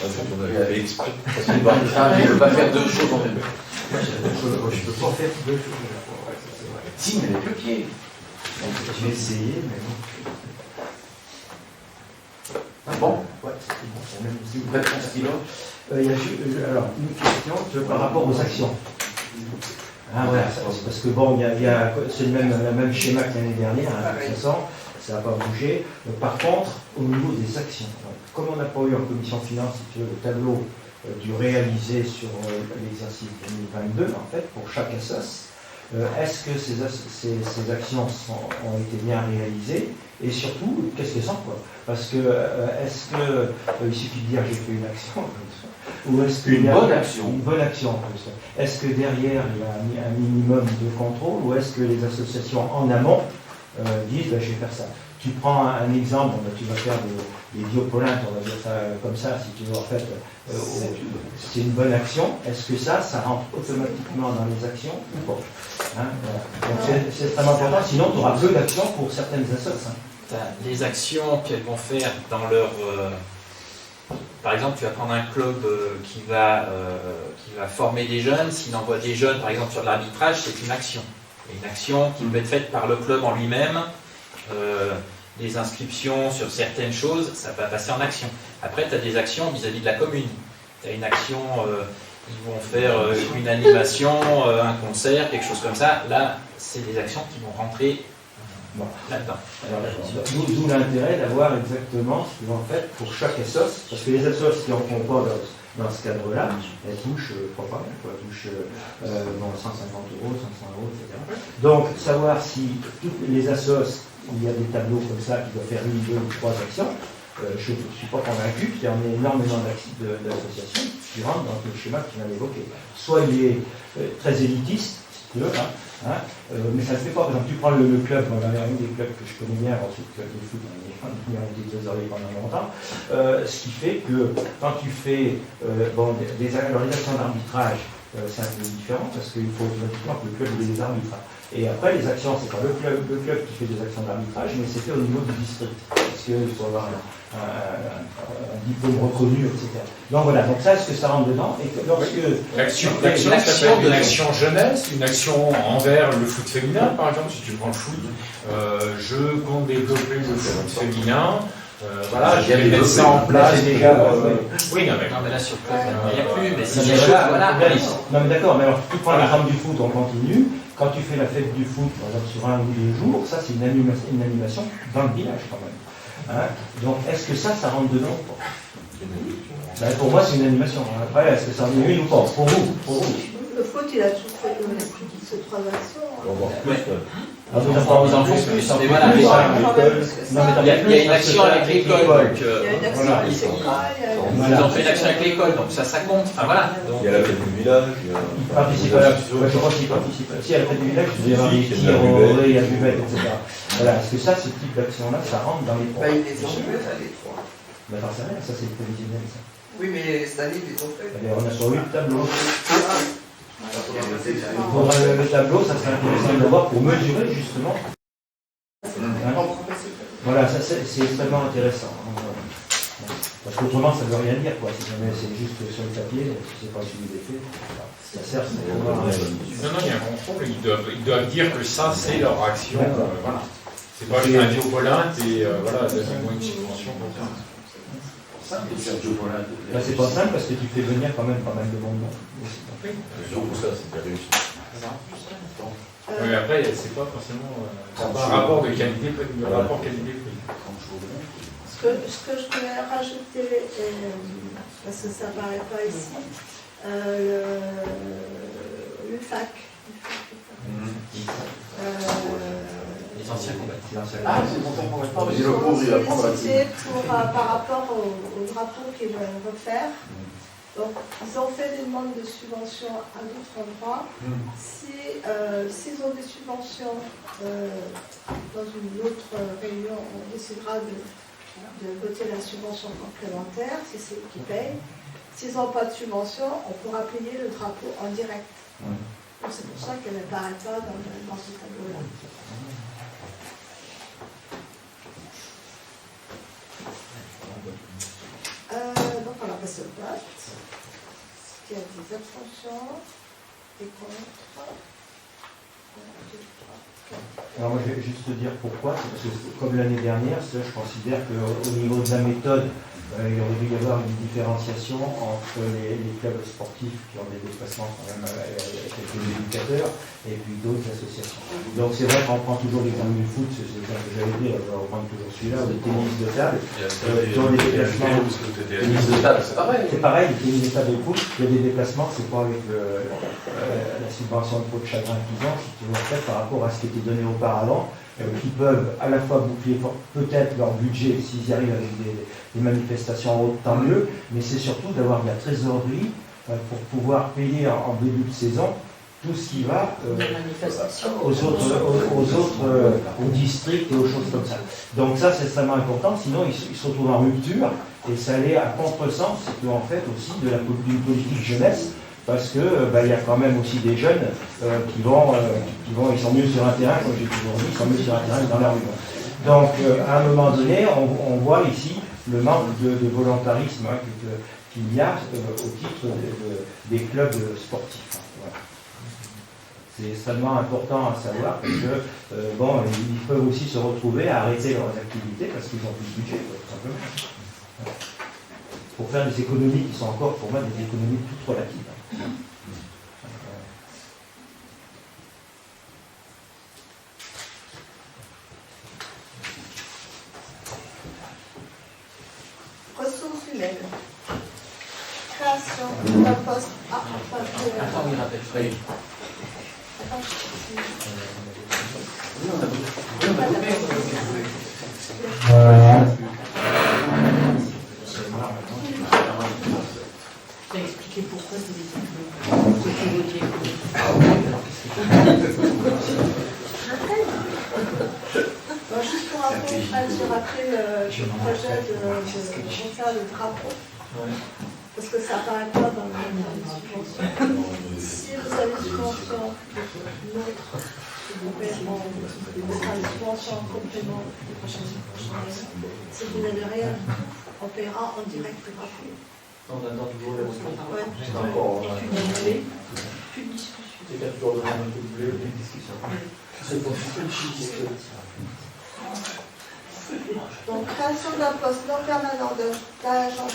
On avait exprès. Parce qu'il ne peut pas faire deux choses en même temps. Je ne peux pas faire deux choses à la fois. Signe avec le pied. J'ai essayé, mais bon. Ah bon? Ouais, c'est bon. Même si Vous faites ton stylo. alors, une question par rapport aux actions. Ah, voilà, parce que bon, c'est le même schéma que l'année dernière, hein, de toute façon, ça n'a pas bougé. Par contre, au niveau des actions, comme on n'a pas eu en commission finance, si tu veux, le tableau du réalisé sur l'exercice 2022, en fait, pour chaque assos, est-ce que ces actions ont été bien réalisées? Et surtout, qu'est-ce que c'est quoi? Parce que, est-ce que, il suffit de dire j'ai fait une action, ou est-ce qu'il y a une bonne action en plus? Est-ce que derrière il y a un minimum de contrôle, ou est-ce que les associations en amont disent je vais faire ça? Tu prends un exemple, tu vas faire des biopolintes, on va dire ça comme ça, si tu veux, en fait, c'est une bonne action. Est-ce que ça rentre automatiquement dans les actions ou pas? Hein, voilà. Donc c'est extrêmement important, sinon tu auras peu d'actions pour certaines associations. Hein. Les actions qu'elles vont faire dans leur... par exemple, tu vas prendre un club qui va former des jeunes. S'il envoie des jeunes, par exemple, sur de l'arbitrage, c'est une action. Et une action qui peut être faite par le club en lui-même. Les inscriptions sur certaines choses, ça va passer en action. Après, tu as des actions vis-à-vis de la commune. Tu as une action, ils vont faire une animation, un concert, quelque chose comme ça. Là, c'est des actions qui vont rentrer là-dedans. D'où l'intérêt d'avoir exactement ce qu'ils vont faire pour chaque assos, parce que les assos qui n'en font pas dans ce cadre-là, elles touchent pas mal, elles touchent 150 euros, 500 euros, etc. Donc, savoir si toutes les assos, il y a des tableaux comme ça qui doivent faire une, deux ou trois actions, je ne suis pas convaincu qu'il y en ait énormément d'associations qui rentrent dans le schéma que tu viens d'évoquer. Soit il est très élitiste, si tu veux, mais ça ne se fait pas. Par exemple, tu prends le club, un des clubs que je connais bien, c'est le club de foot, on a été trésorier pendant longtemps, ce qui fait que quand tu fais les actions d'arbitrage, c'est un peu différent parce qu'il faut automatiquement que le club ait des arbitres. Et après, les actions, c'est pas le club qui fait des actions d'arbitrage, mais c'est fait au niveau du district. Parce qu'il faut avoir un diplôme reconnu, etc. Donc voilà, donc ça, est-ce que ça rentre dedans? Et que lorsque l'action, ça peut être une action jeunesse, une action envers le foot féminin, par exemple, si tu prends le foot, je compte développer le foot féminin. Voilà, je vais mettre ça en place. Oui, non, mais là sur le club, il n'y a plus, mais si non, les choses, voilà. Non, mais d'accord, mais alors tu prends l'exemple du foot, on continue. Quand tu fais la fête du foot, par exemple, sur un ou deux jours, ça c'est une animation dans le village quand même. Hein, donc est-ce que ça rentre dedans ou pas? Ben, pour moi c'est une animation. Après, est-ce que ça en est une ou pas? Pour vous. Le foot, il a toujours fait ces trois actions. Ils en font plus, mais voilà. Il y a une action avec l'école. Il y a une action avec l'école. Ils ont fait une action avec l'école, donc ça compte. Enfin, voilà. Il y a la fête du village. Ils participent à la fête. Je crois qu'ils participent. Si à la fête du village, il y a des tirs au relais, il y a du buvette, etc. Voilà, est-ce que ça, ce type d'action-là, ça rentre dans les trois? Ils les ont fait, ça, les trois. Ben, j'en sais rien, ça c'est prévisionnel, ça. Oui, mais cette année, ils les ont fait. On a sur 8 tableaux. Il faudra le tableau, ça serait intéressant de l'avoir pour mesurer justement. Voilà, ça c'est extrêmement intéressant. Parce qu'autrement, ça ne veut rien dire, quoi. Si jamais c'est juste sur le papier, si c'est pas suivi des faits, ça sert. Non, il y a un contrôle. Ils doivent dire que ça, c'est leur action. Voilà. C'est pas juste un violente et voilà, donne-moi une subvention pour ça. Là, c'est pas simple parce que tu fais venir quand même pas mal de monde. Pour ça, c'est bien réussi. Mais après, c'est pas forcément un rapport de qualité, le rapport qualité-prix. Ce que je voulais rajouter, parce que ça ne paraît pas ici, l'UFAC. Les anciens combattants. Ah, c'est mon temps. Ils ont sollicité par rapport au drapeau qu'ils veulent refaire. Donc, ils ont fait des demandes de subventions à d'autres endroits. S'ils ont des subventions dans une autre réunion, on décidera de voter la subvention complémentaire, si c'est eux qui payent. S'ils n'ont pas de subvention, on pourra payer le drapeau en direct. Donc, c'est pour ça qu'elle n'apparaît pas dans ce tableau-là. Donc on va passer au vote. Est-ce qu'il y a des abstentions, des contre? Alors moi, je vais juste te dire pourquoi. C'est parce que, comme l'année dernière, je considère qu'au niveau de la méthode, il aurait dû y avoir une différenciation entre les clubs sportifs qui ont des déplacements quand même avec quelques éducateurs et puis d'autres associations. Donc c'est vrai qu'on prend toujours l'exemple du foot, c'est l'exemple que j'avais dit, on va reprendre toujours celui-là, ou le tennis de table, qui ont des déplacements. Tennis de table, c'est pareil. C'est pareil, le tennis de table et le foot, il y a des déplacements, c'est pas avec la subvention de peau de chagrin qu'ils ont, c'est toujours fait par rapport à ce qui était donné auparavant, qui peuvent à la fois boucler peut-être leur budget s'ils y arrivent avec des manifestations en haut, tant mieux, mais c'est surtout d'avoir de la trésorerie pour pouvoir payer en début de saison tout ce qui va aux districts et aux choses comme ça. Donc ça, c'est extrêmement important, sinon ils se retrouvent en rupture et ça allait à contresens, en fait, aussi d'une politique jeunesse, parce que il y a quand même aussi des jeunes qui vont, ils sont mieux sur un terrain, comme j'ai toujours dit, ils sont mieux sur un terrain que dans la rue. Donc à un moment donné, on voit ici le manque de volontarisme qu'il y a au titre des clubs sportifs. Voilà. C'est extrêmement important à savoir parce que ils peuvent aussi se retrouver à arrêter leurs activités parce qu'ils n'ont plus de budget, tout simplement. Pour faire des économies qui sont encore pour moi des économies toutes relatives. Ressources humaines. Création d'un poste. Attends, il rappelle. Oui. Tu as expliqué pourquoi c'est des diplômes. Juste pour info, j'ai rappelé le projet de refaire le drapeau. Parce que ça apparaît pas dans le subvention. Si vous avez une subvention, l'autre, vous paiement, vous fera une subvention en complément des prochaines années. Si vous n'avez rien, on paiera en direct le drapeau. On attend toujours les ressources. Ouais. C'est encore Plus de discussion. c'est qu'il y a toujours le même doublé, une discussion. C'est pour Donc, création d'un poste non permanent d'agent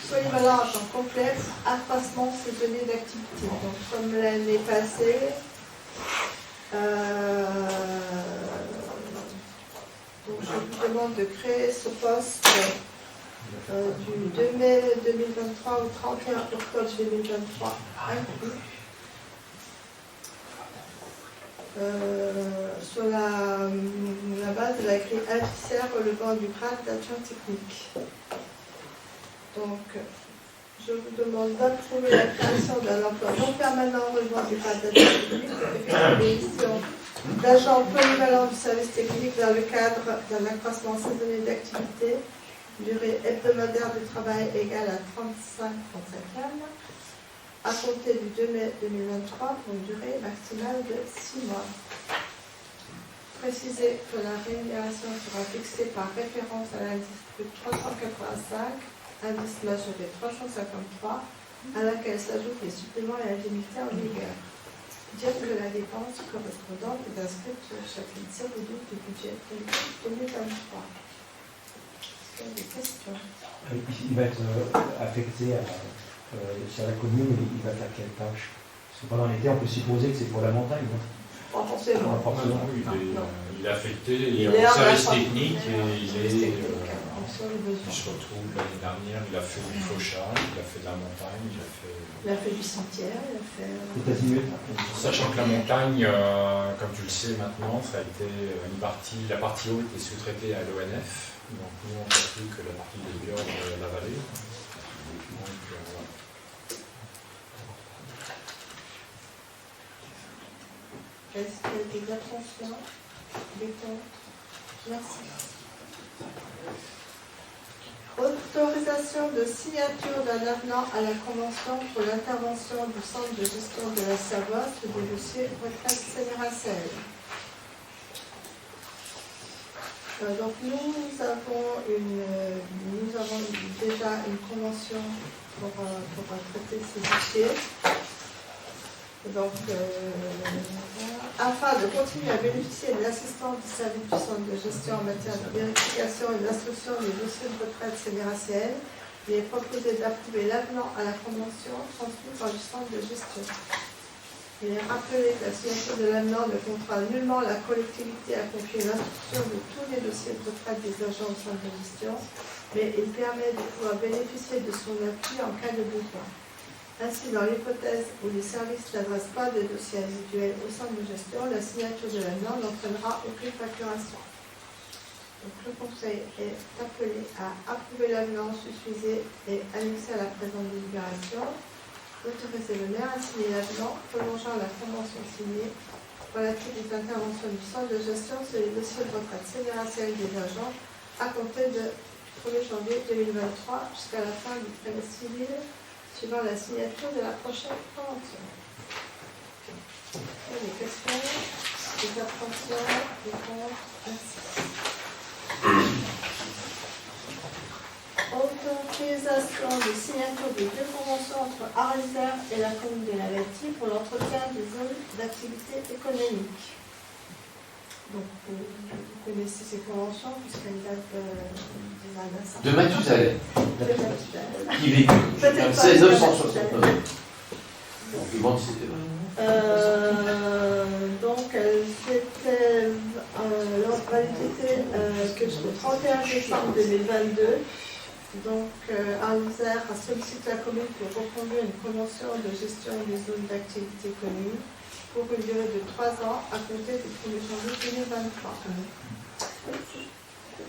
polyvalent à temps complet, accroissement saisonnier d'activité. Donc, comme l'année passée, donc je vous demande de créer ce poste du 2 mai 2023 au 31 octobre 2023 inclus. Sur la base de la grille indiciaire relevant du grade d'adjoint technique. Donc, je vous demande d'approuver la création d'un emploi non permanent relevant du grade d'adjoint technique pour effectuer des missions d'agent polyvalent du service technique dans le cadre d'un accroissement saisonnier d'activité, durée hebdomadaire de travail égale à 35,35 à compter du 2 mai 2023 pour une durée maximale de 6 mois. Préciser que la rémunération sera fixée par référence à l'indice brut 385, indice majoré 353, à laquelle s'ajoutent les suppléments et indemnités en vigueur. Dire que la dépense correspondante est inscrite sur le chapitre 02 du budget 2023. Est-ce qu'il y a des questions? Il va être affecté sur la commune, il va faire quelle tâche? Parce que pendant l'été, on peut supposer que c'est pour la montagne. Pas forcément. Il est affecté, il est en service technique et il se retrouve l'année dernière, il a fait du fauchage, il a fait de la montagne, il a fait du sentier, il a fait. Sachant que la montagne, comme tu le sais maintenant, ça a été la partie haute est sous-traitée à l'ONF, donc nous on ne fait plus que la partie de Björn de la vallée. Donc, voilà. Est-ce qu'il y a des attentions, des comptes? Merci. Autorisation de signature d'un avenant à la Convention pour l'intervention du Centre de gestion de la Savoie sur le dossier retraite Sénéracel. Donc nous avons déjà une convention pour traiter ces dossiers. Donc, afin de continuer à bénéficier de l'assistance du service du centre de gestion en matière de vérification et d'instruction des dossiers de retraite CNRACL, il est proposé d'approuver l'avenant à la convention transmis par le centre de gestion. Il est rappelé que la signature de l'avenant ne contraint nullement la collectivité à confier l'instruction de tous les dossiers de retraite des agents du centre de gestion, mais il permet de pouvoir bénéficier de son appui en cas de besoin. Ainsi, dans l'hypothèse où les services n'adressent pas de dossiers individuels au centre de gestion, la signature de l'avenant n'entraînera aucune facturation. Donc, le Conseil est appelé à approuver l'avenant susvisé et annexé à la présente délibération, autoriser le maire à signer l'avenant prolongeant la convention signée relative aux interventions du centre de gestion sur les dossiers de retraite CNRACL des agents à compter de 1er janvier 2023 jusqu'à la fin du travail civil suivant la signature de la prochaine convention. Des questions, des abstentions, des comptes, merci. Autorisation de signature des deux conventions entre Arlesère et la commune de La Bâtie pour l'entretien des zones d'activité économique. Donc, vous connaissez ces conventions puisqu'elles datent de Mathusalem. Qui vécut en 1669. Donc, je demande si c'était vrai. Donc, c'était validité jusqu'au 31 décembre 2022. Donc, Arlesère a sollicité la commune pour reconduire une convention de gestion des zones d'activité commune pour une durée de 3 ans à compter du 1er janvier 2023.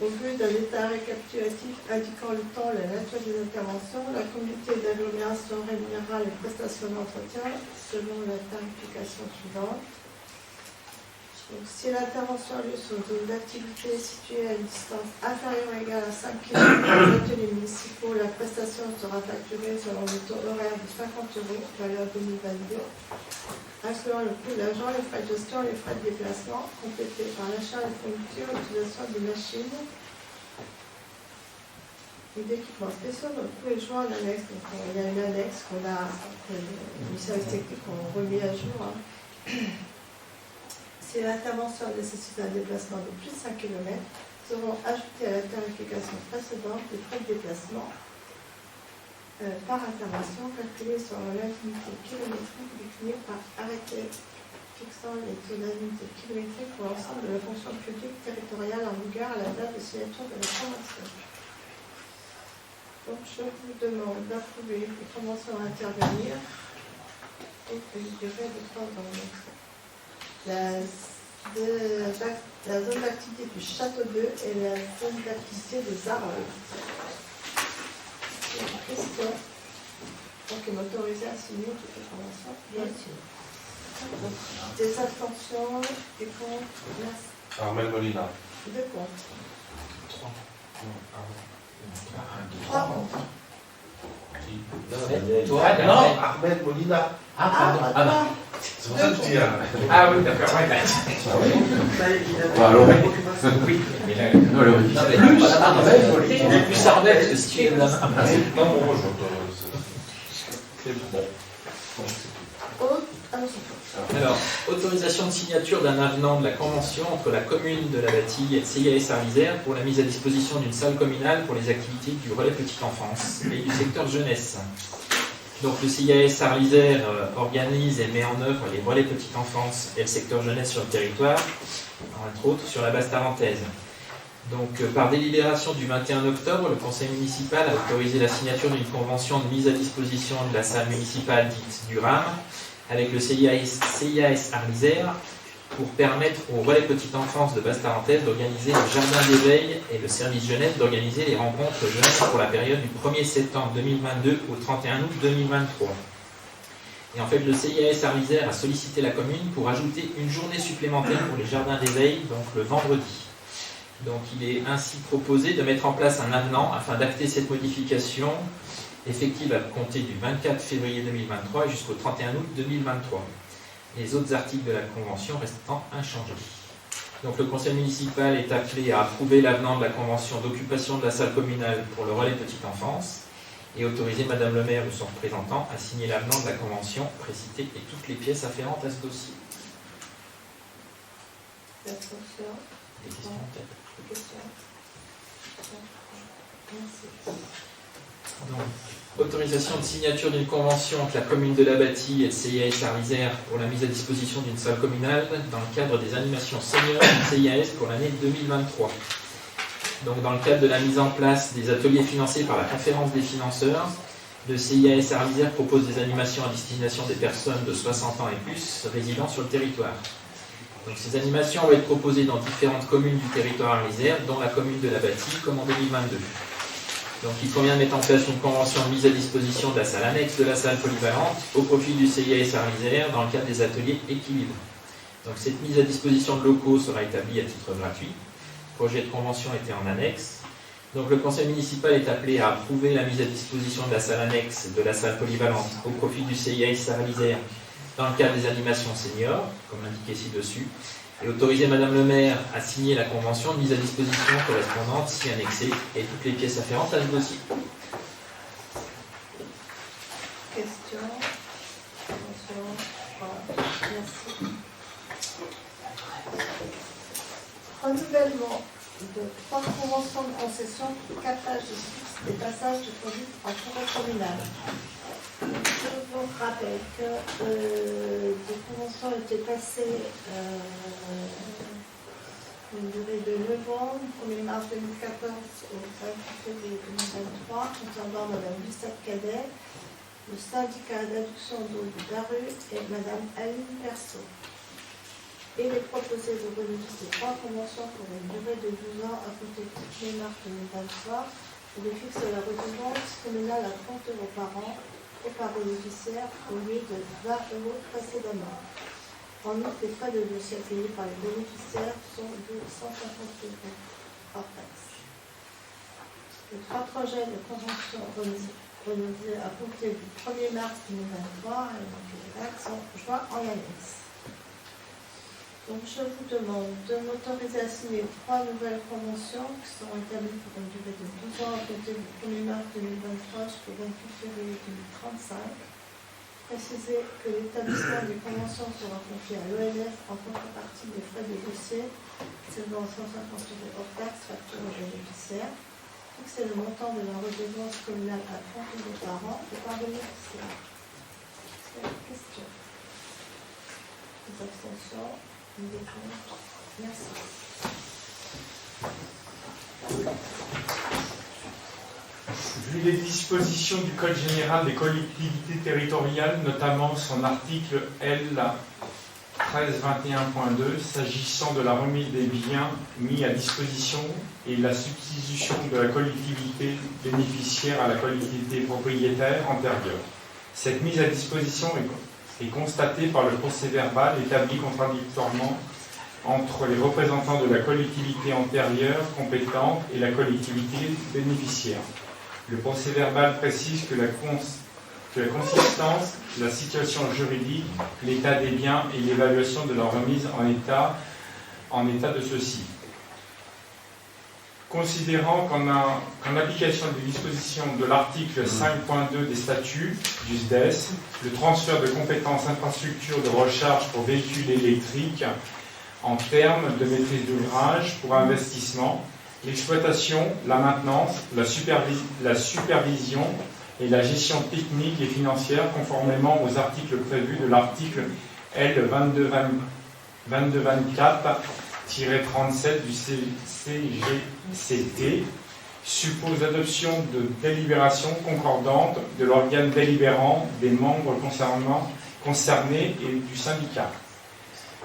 Au vu d'un état récapitulatif indiquant le temps et la nature des interventions, la communauté d'agglomération rémunérera les prestations d'entretien selon la tarification suivante. Donc, si l'intervention a lieu sur une zone d'activité située à une distance inférieure ou égale à 5 km des ateliers municipaux, la prestation sera facturée selon le taux horaire de 50 €, valeur 2022, incluant le coût de l'agent, les frais de gestion et les frais de déplacement, complétés par l'achat de fournitures et l'utilisation des machines et d'équipements spéciaux. Donc, tout est joint en annexe. Donc, il y a une annexe qu'on a, les services techniques ont remis à jour. Si l'intervention nécessite un déplacement de plus de 5 km, seront ajoutés à la tarification précédente des frais de déplacement par intervention calculés sur l'unité kilométrique définie par arrêté fixant les taux d'unité kilométrique pour l'ensemble de la fonction publique territoriale en vigueur à la date de signature de la convention. Donc, je vous demande d'approuver les conventions à intervenir et une durée de 3 ans. La zone d'activité du Château d'Eu et la zone d'activité des Arolles. Une question. Donc, il m'autorise à signer toutes les conventions. Bien sûr. Donc, des abstentions, des comptes. Merci. Armel Molina. Deux comptes. 3. 3 comptes. Non, Armel Molina. Ah, pardon. Ah, non. C'est pour ça que je dis. Ah oui, d'accord, ouais, Bah, alors, oui. Mais là, non, alors, il dit plus Armel Molina. Il est plus Armel que ce qu'il est là. Non, bon, c'est bon. Alors, autorisation de signature d'un avenant de la convention entre la commune de La Bâtie et le CIAS Arlesère pour la mise à disposition d'une salle communale pour les activités du relais petite enfance et du secteur jeunesse. Donc le CIAS Arlesère organise et met en œuvre les relais petite enfance et le secteur jeunesse sur le territoire, entre autres sur la basse tarentaise. Donc par délibération du 21 octobre, le conseil municipal a autorisé la signature d'une convention de mise à disposition de la salle municipale dite du RAM avec le CIAS Arlesère pour permettre au relais petite enfance de basse tarentaise d'organiser le jardin d'éveil et le service jeunesse d'organiser les rencontres jeunesse pour la période du 1er septembre 2022 au 31 août 2023. Et en fait, le CIAS Arlesère a sollicité la commune pour ajouter une journée supplémentaire pour les jardins d'éveil, donc le vendredi. Donc il est ainsi proposé de mettre en place un avenant afin d'acter cette modification effective à compter du 24 février 2023 jusqu'au 31 août 2023. Les autres articles de la convention restant inchangés. Donc le conseil municipal est appelé à approuver l'avenant de la convention d'occupation de la salle communale pour le relais petite enfance et autoriser Madame le maire ou son représentant à signer l'avenant de la convention précitée et toutes les pièces afférentes à ce dossier. Des questions peut-être? Merci. Donc, autorisation de signature d'une convention entre la commune de la Bâtie et le CIAS Arlisère pour la mise à disposition d'une salle communale dans le cadre des animations seniors du CIAS pour l'année 2023. Donc, dans le cadre de la mise en place des ateliers financés par la conférence des financeurs, le CIAS Arlisère propose des animations à destination des personnes de 60 ans et plus résidant sur le territoire. Donc, ces animations vont être proposées dans différentes communes du territoire arlisère, dont la commune de la Bâtie, comme en 2022. Donc, il convient de mettre en place une convention de mise à disposition de la salle annexe de la salle polyvalente au profit du CIAS Arlisère dans le cadre des ateliers équilibre. Donc, cette mise à disposition de locaux sera établie à titre gratuit. Le projet de convention était en annexe. Donc, le conseil municipal est appelé à approuver la mise à disposition de la salle annexe de la salle polyvalente au profit du CIAS Arlisère dans le cadre des animations seniors, comme indiqué ci-dessus, et autoriser Madame le maire à signer la convention de mise à disposition correspondante si annexée et toutes les pièces afférentes à ce dossier. Question. Voilà. Merci. Renouvellement de 3 conventions de concession pour captage de sources et passage de produits en forêt communale. Je vous rappelle que des conventions étaient passées une durée de 9 ans, du 1er mars 2014 au 5 février 2023, concernant Mme Gustave Cadet, le syndicat d'adduction d'eau du Daru et Mme Aline Perceau. Il est proposé de renouveler ces 3 conventions pour une durée de 12 ans à compter du 1er mars 2023 et de fixer la redevance communale à 30 € par an et par bénéficiaire au lieu de 20 € précédemment. En outre, les frais de dossier payés par les bénéficiaires sont de 150 € hors taxe. Les 3 projets de convention renouvelés à compter du 1er mars 2023 et les actes sont joints en annexe. Donc je vous demande de m'autoriser à signer 3 nouvelles conventions qui seront établies pour une durée de 12 ans à compter du 1er mars 2023 jusqu'au 28 février 2035. Préciser que l'établissement des conventions sera confié à l'ONF en contrepartie des frais de dossier, s'élevant 150 € hors taxe facturés aux bénéficiaires. Fixer le montant de la redevance communale à 30 € par an et par bénéficiaire. Est-ce qu'il y a des questions? Des abstentions? Merci. Vu les dispositions du Code général des collectivités territoriales, notamment son article L 1321.2, s'agissant de la remise des biens mis à disposition et la substitution de la collectivité bénéficiaire à la collectivité propriétaire antérieure. Cette mise à disposition est constatée par le procès-verbal établi contradictoirement entre les représentants de la collectivité antérieure compétente et la collectivité bénéficiaire. Le procès-verbal précise que la consistance, la situation juridique, l'état des biens et l'évaluation de leur remise en état de ceci. Considérant qu'en application des dispositions de l'article 5.2 des statuts du SDES, le transfert de compétences infrastructures de recharge pour véhicules électriques en termes de maîtrise d'ouvrage pour investissement, l'exploitation, la maintenance, la supervision et la gestion technique et financière conformément aux articles prévus de l'article L 2224-37 du CGCT suppose l'adoption de délibérations concordantes de l'organe délibérant des membres concernés et du syndicat.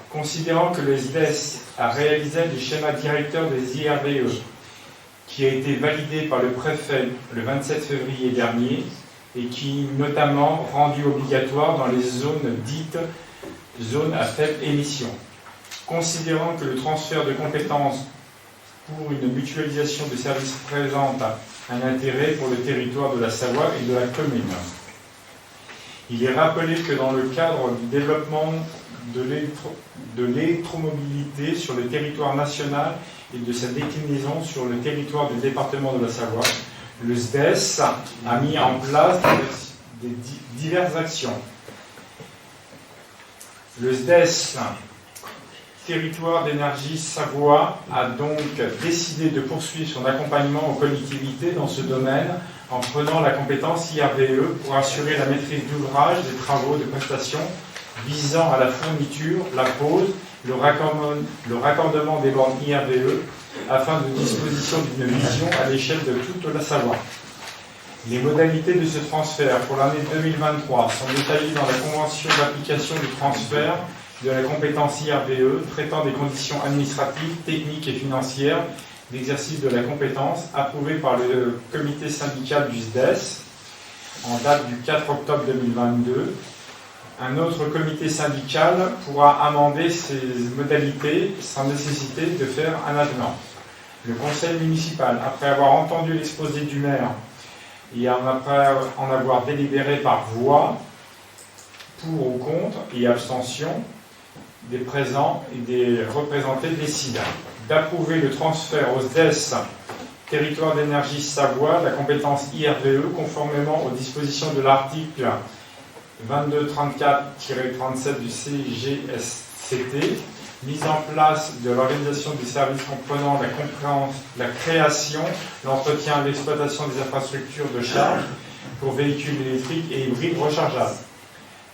Considérant que le SDES a réalisé le schéma directeur des IRBE qui a été validé par le préfet le 27 février dernier et qui notamment rendu obligatoire dans les zones dites zones à faible émission. Considérant que le transfert de compétences pour une mutualisation de services présente un intérêt pour le territoire de la Savoie et de la commune. Il est rappelé que dans le cadre du développement de l'électromobilité sur le territoire national et de sa déclinaison sur le territoire du département de la Savoie, Le SDES a mis en place diverses actions. Le SDES, Territoire d'énergie Savoie, a donc décidé de poursuivre son accompagnement aux collectivités dans ce domaine en prenant la compétence IRVE pour assurer la maîtrise d'ouvrage des travaux de prestation visant à la fourniture, la pose, le raccordement des bornes IRVE afin de disposition d'une vision à l'échelle de toute la Savoie. Les modalités de ce transfert pour l'année 2023 sont détaillées dans la convention d'application du transfert de la compétence IRVE traitant des conditions administratives, techniques et financières d'exercice de la compétence approuvée par le comité syndical du SDES en date du 4 octobre 2022. Un autre comité syndical pourra amender ces modalités sans nécessité de faire un avenant. Le conseil municipal, après avoir entendu l'exposé du maire et après en avoir délibéré par voix, pour ou contre et abstention des présents et des représentés, décide d'approuver le transfert au SDES Territoire d'énergie Savoie la compétence IRVE conformément aux dispositions de l'article 2234-37 du CGSCT, mise en place de l'organisation des services comprenant la création, l'entretien et l'exploitation des infrastructures de charge pour véhicules électriques et hybrides rechargeables.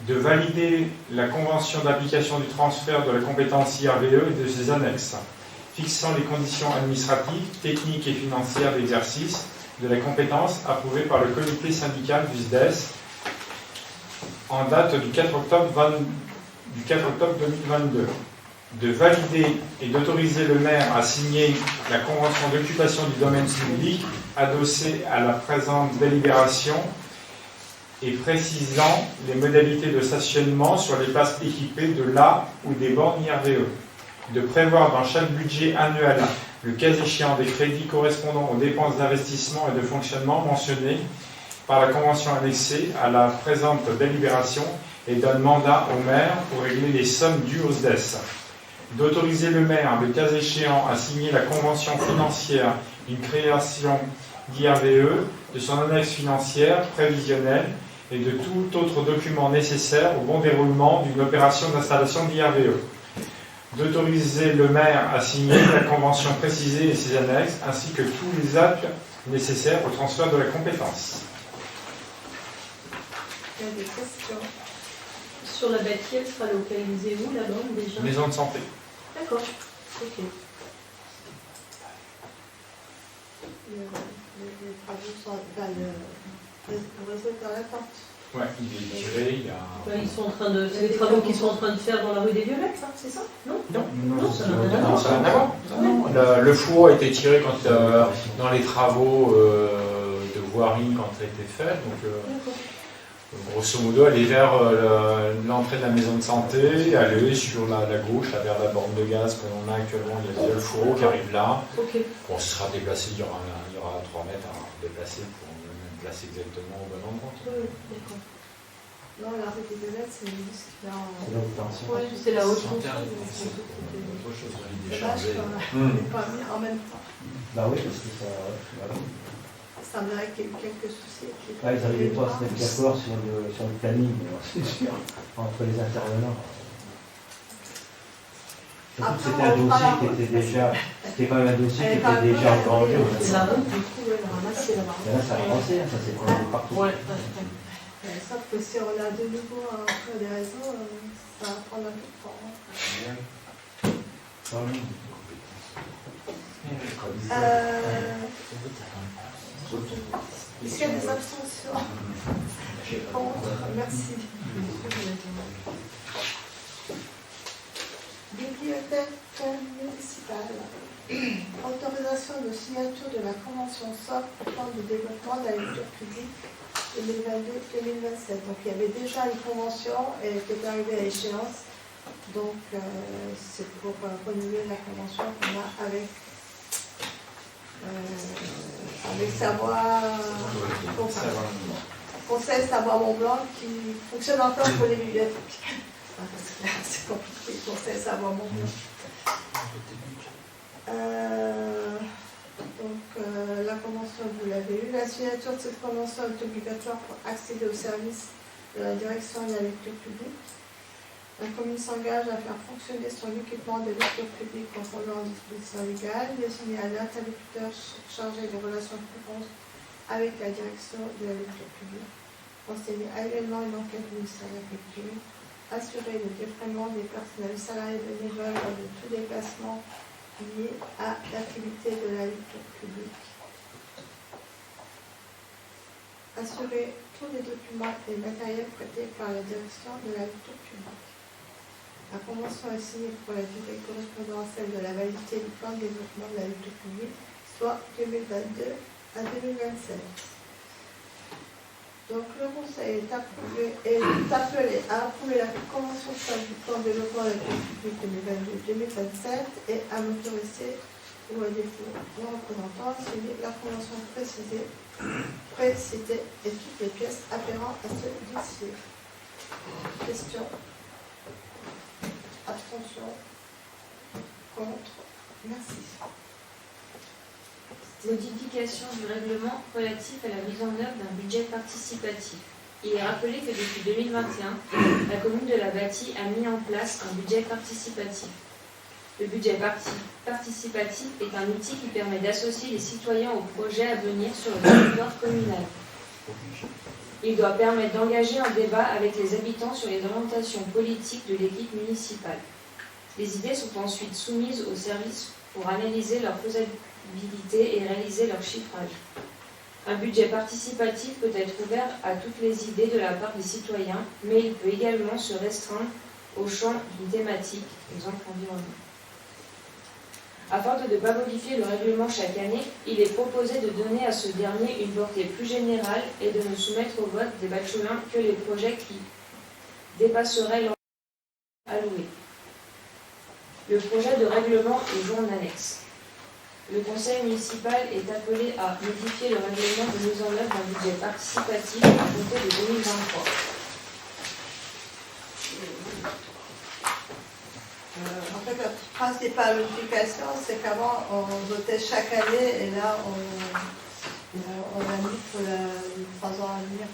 De valider la convention d'application du transfert de la compétence IRVE et de ses annexes, fixant les conditions administratives, techniques et financières d'exercice de la compétence approuvée par le comité syndical du SDES en date du 4 octobre 2022. De valider et d'autoriser le maire à signer la convention d'occupation du domaine public adossée à la présente délibération et précisant les modalités de stationnement sur les places équipées de la ou des bornes IRVE. De prévoir dans chaque budget annuel, le cas échéant, des crédits correspondant aux dépenses d'investissement et de fonctionnement mentionnées par la convention annexée à la présente délibération et donne mandat au maire pour régler les sommes dues au SDES. D'autoriser le maire, le cas échéant, à signer la convention financière d'une création d'IRVE, de son annexe financière prévisionnelle et de tout autre document nécessaire au bon déroulement d'une opération d'installation d'IRVE. D'autoriser le maire à signer la convention précisée et ses annexes, ainsi que tous les actes nécessaires au transfert de la compétence. Il y a des questions. Sur la bâtie, elle sera localisée où, la borne, déjà? Maison de santé. D'accord. Ok. Les travaux sont dans le réseau dans l'attente. Ouais, il est tiré, il y a... Bah, ils sont en train de... C'est des travaux qu'ils sont en train de faire dans la rue des Violettes, hein, c'est ça? Non? Non, ça n'a rien à non, voir. ça n'a rien à voir. Le four a été tiré quand, dans les travaux de voirie quand ça a été fait. Donc, grosso modo, elle est vers l'entrée de la maison de santé, elle est sur la gauche, là, vers la borne de gaz que l'on a actuellement. Il y a déjà le fourreau qui arrive là. Ok. Bon, ce sera déplacé, il y aura 3 mètres à déplacer pour placer exactement au bon endroit. Oui, d'accord. Non, la rue des Violettes, c'est juste qui est en... Oui, c'est la haute fonction. C'est dommage qu'on n'ait pas mis en même temps. Bah oui, parce que ça... Voilà. Ça me dirait qu'il y a eu quelques soucis. Ils n'arrivaient pas à se mettre d'accord sur le planning, c'est sûr, entre les intervenants. Surtout que c'était un dossier qui était déjà... C'était quand même un dossier qui était déjà engrangé. C'est la route, Du coup, elle a ramassé là-bas. Là, ça a avancé, ça s'est promené partout. Ouais. Sauf que si on a de nouveau un des réseaux, ça va prendre un peu de temps. Est-ce qu'il y a des abstentions? Contre? Merci. Bibliothèque municipale. Autorisation de signature de la convention SOC pour plan de développement de la lecture publique 2022-2027. Donc il y avait déjà une convention et qui est arrivée à échéance. Donc c'est pour renouveler la convention qu'on a avec Savoie, Conseil Savoie-Mont-Blanc qui fonctionne encore pour les bibliothèques. Parce que là c'est compliqué, Conseil Savoie-Mont-Blanc. Donc la convention, vous l'avez eue. La signature de cette convention est obligatoire pour accéder aux services de la direction de la lecture publique. La commune s'engage à faire fonctionner son équipement de lecture publique conformément aux dispositions légales, désigner un interlocuteur chargé des relations de confiance avec la direction de la lecture publique, renseigner annuellement une enquête du ministère de la Culture, assurer le défraiement des personnels salariés bénévoles lors de tout déplacement lié à l'activité de la lecture publique, assurer tous les documents et matériels prêtés par la direction de la lecture publique. La convention est signée pour la durée correspondant à celle de la validité du plan de développement de la lecture publique, soit 2022 à 2027. Donc le Conseil est appelé à approuver la convention du plan de développement de la lecture publique 2022-2027 et à m'autoriser, ou à défaut mon représentant, à signer la convention précitée et toutes les pièces afférentes à ce dossier. Question. Abstention. Contre. Merci. Modification du règlement relatif à la mise en œuvre d'un budget participatif. Il est rappelé que depuis 2021, la commune de La Bâtie a mis en place un budget participatif. Le budget participatif est un outil qui permet d'associer les citoyens aux projets à venir sur le territoire communal. Il doit permettre d'engager un débat avec les habitants sur les orientations politiques de l'équipe municipale. Les idées sont ensuite soumises aux services pour analyser leur faisabilité et réaliser leur chiffrage. Un budget participatif peut être ouvert à toutes les idées de la part des citoyens, mais il peut également se restreindre au champ d'une thématique, exemple environnement. Afin de ne pas modifier le règlement chaque année, il est proposé de donner à ce dernier une portée plus générale et de ne soumettre au vote des bacheliens que les projets qui dépasseraient l'enveloppe allouée. Le projet de règlement est joint en annexe. Le conseil municipal est appelé à modifier le règlement de mise en œuvre d'un budget participatif à compter de 2023. En fait, la principale modification, c'est qu'avant, on votait chaque année et là, on a mis pour les 3 ans à venir.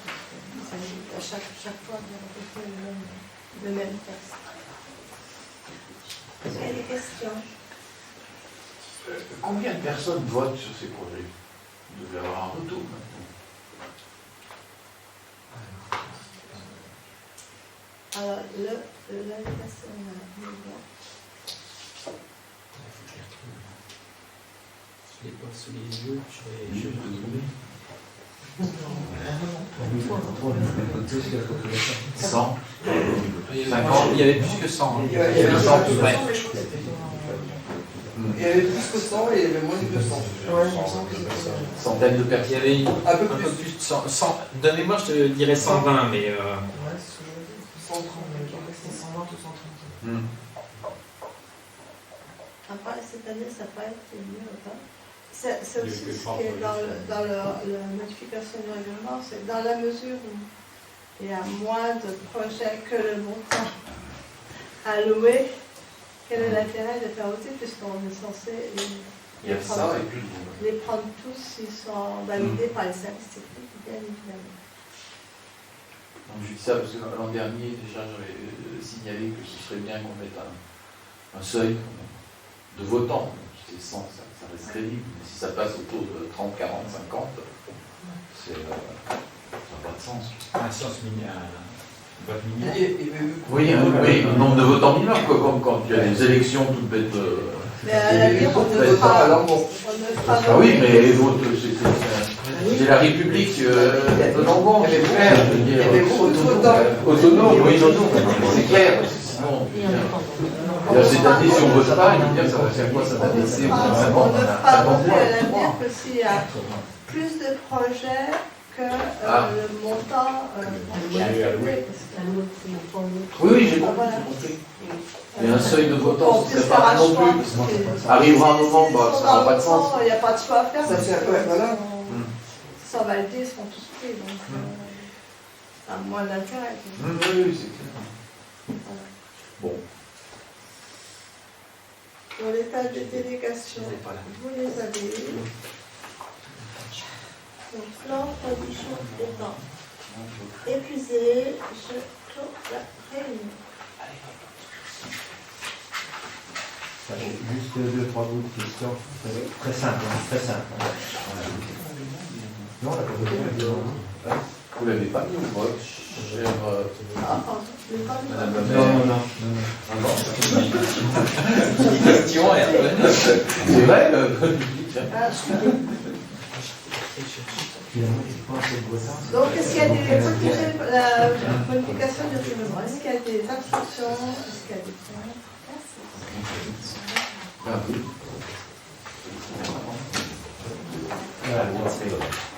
À chaque fois, de répéter le même texte. Est-ce qu'il y a des questions? Combien de personnes votent sur ces projets? Vous devez avoir un retour maintenant. Alors, l'invitation à Je l'ai pas sous les yeux, je vais le trouver. 100. 50. Il y avait plus que 100. Il y avait 100, ouais. Il y avait plus que 100 et il y avait moins que 100. Centaines de personnes. Il y avait Un peu un plus. peu plus de 100. De mémoire, je te dirais 120, mais... 130, je crois que c'était 120 ou 130. Après, cette année, ça n'a pas été mieux. C'est aussi ce qui est dans la modification du règlement, c'est dans la mesure où il y a moins de projets que le montant alloué, quel est l'intérêt de faire voter puisqu'on est censé Il y a ça et puis les prendre tous s'ils sont validés par les services techniques, bien évidemment. Donc je dis ça parce que l'an dernier, déjà, j'avais signalé que ce serait bien qu'on mette un seuil de votants. C'est 100, ça reste crédible. Mais si ça passe autour de 30, 40, 50, ça n'a pas de sens. Un sens vote minimum. Oui, oui, un nombre de votants minimum, quoi, comme quand il y a des élections toutes bêtes. Mais à l'avenir, on ne fera Ah oui, mais les votes, c'est la République autonome, oui, c'est clair, sinon. Là, cette année, si on ne vote pas, il va dire ça va faire quoi? Ça va baisser au bout de 5 ans. On ne fera voter à l'avenir que s'il y a plus de projets que le montant alloué. Oui, j'ai compris. Il y a un seuil de votants, ce ne serait pas non plus. Parce qu'arrivera un moment, ça n'aura pas de sens. Il n'y a pas de choix à faire. Ça fait voilà. Ils sont validés, ils seront tous pris. Donc, ça a moins d'intérêt. Oui, c'est clair. Bon. Pour les tâches de délégation, Je les ai pas là. vous les avez. Donc, l'ordre du jour étant épuisé, je clôt la réunion. Juste deux, trois bouts de questions. Très simple, hein, très simple. Non, on l'a pas voté. Vous l'avez pas mis au vote, cher Je l'ai pas mis. Madame la Non, maire. non, non. Ah non. Une question, et après. C'est vrai, le vote public. Hein. Ah, Finalement, je pense que c'est le votant. donc, est-ce qu'il y a des la modification du règlement? Est-ce qu'il y a des abstentions? Est-ce qu'il y a des points? Ah oui. Voilà.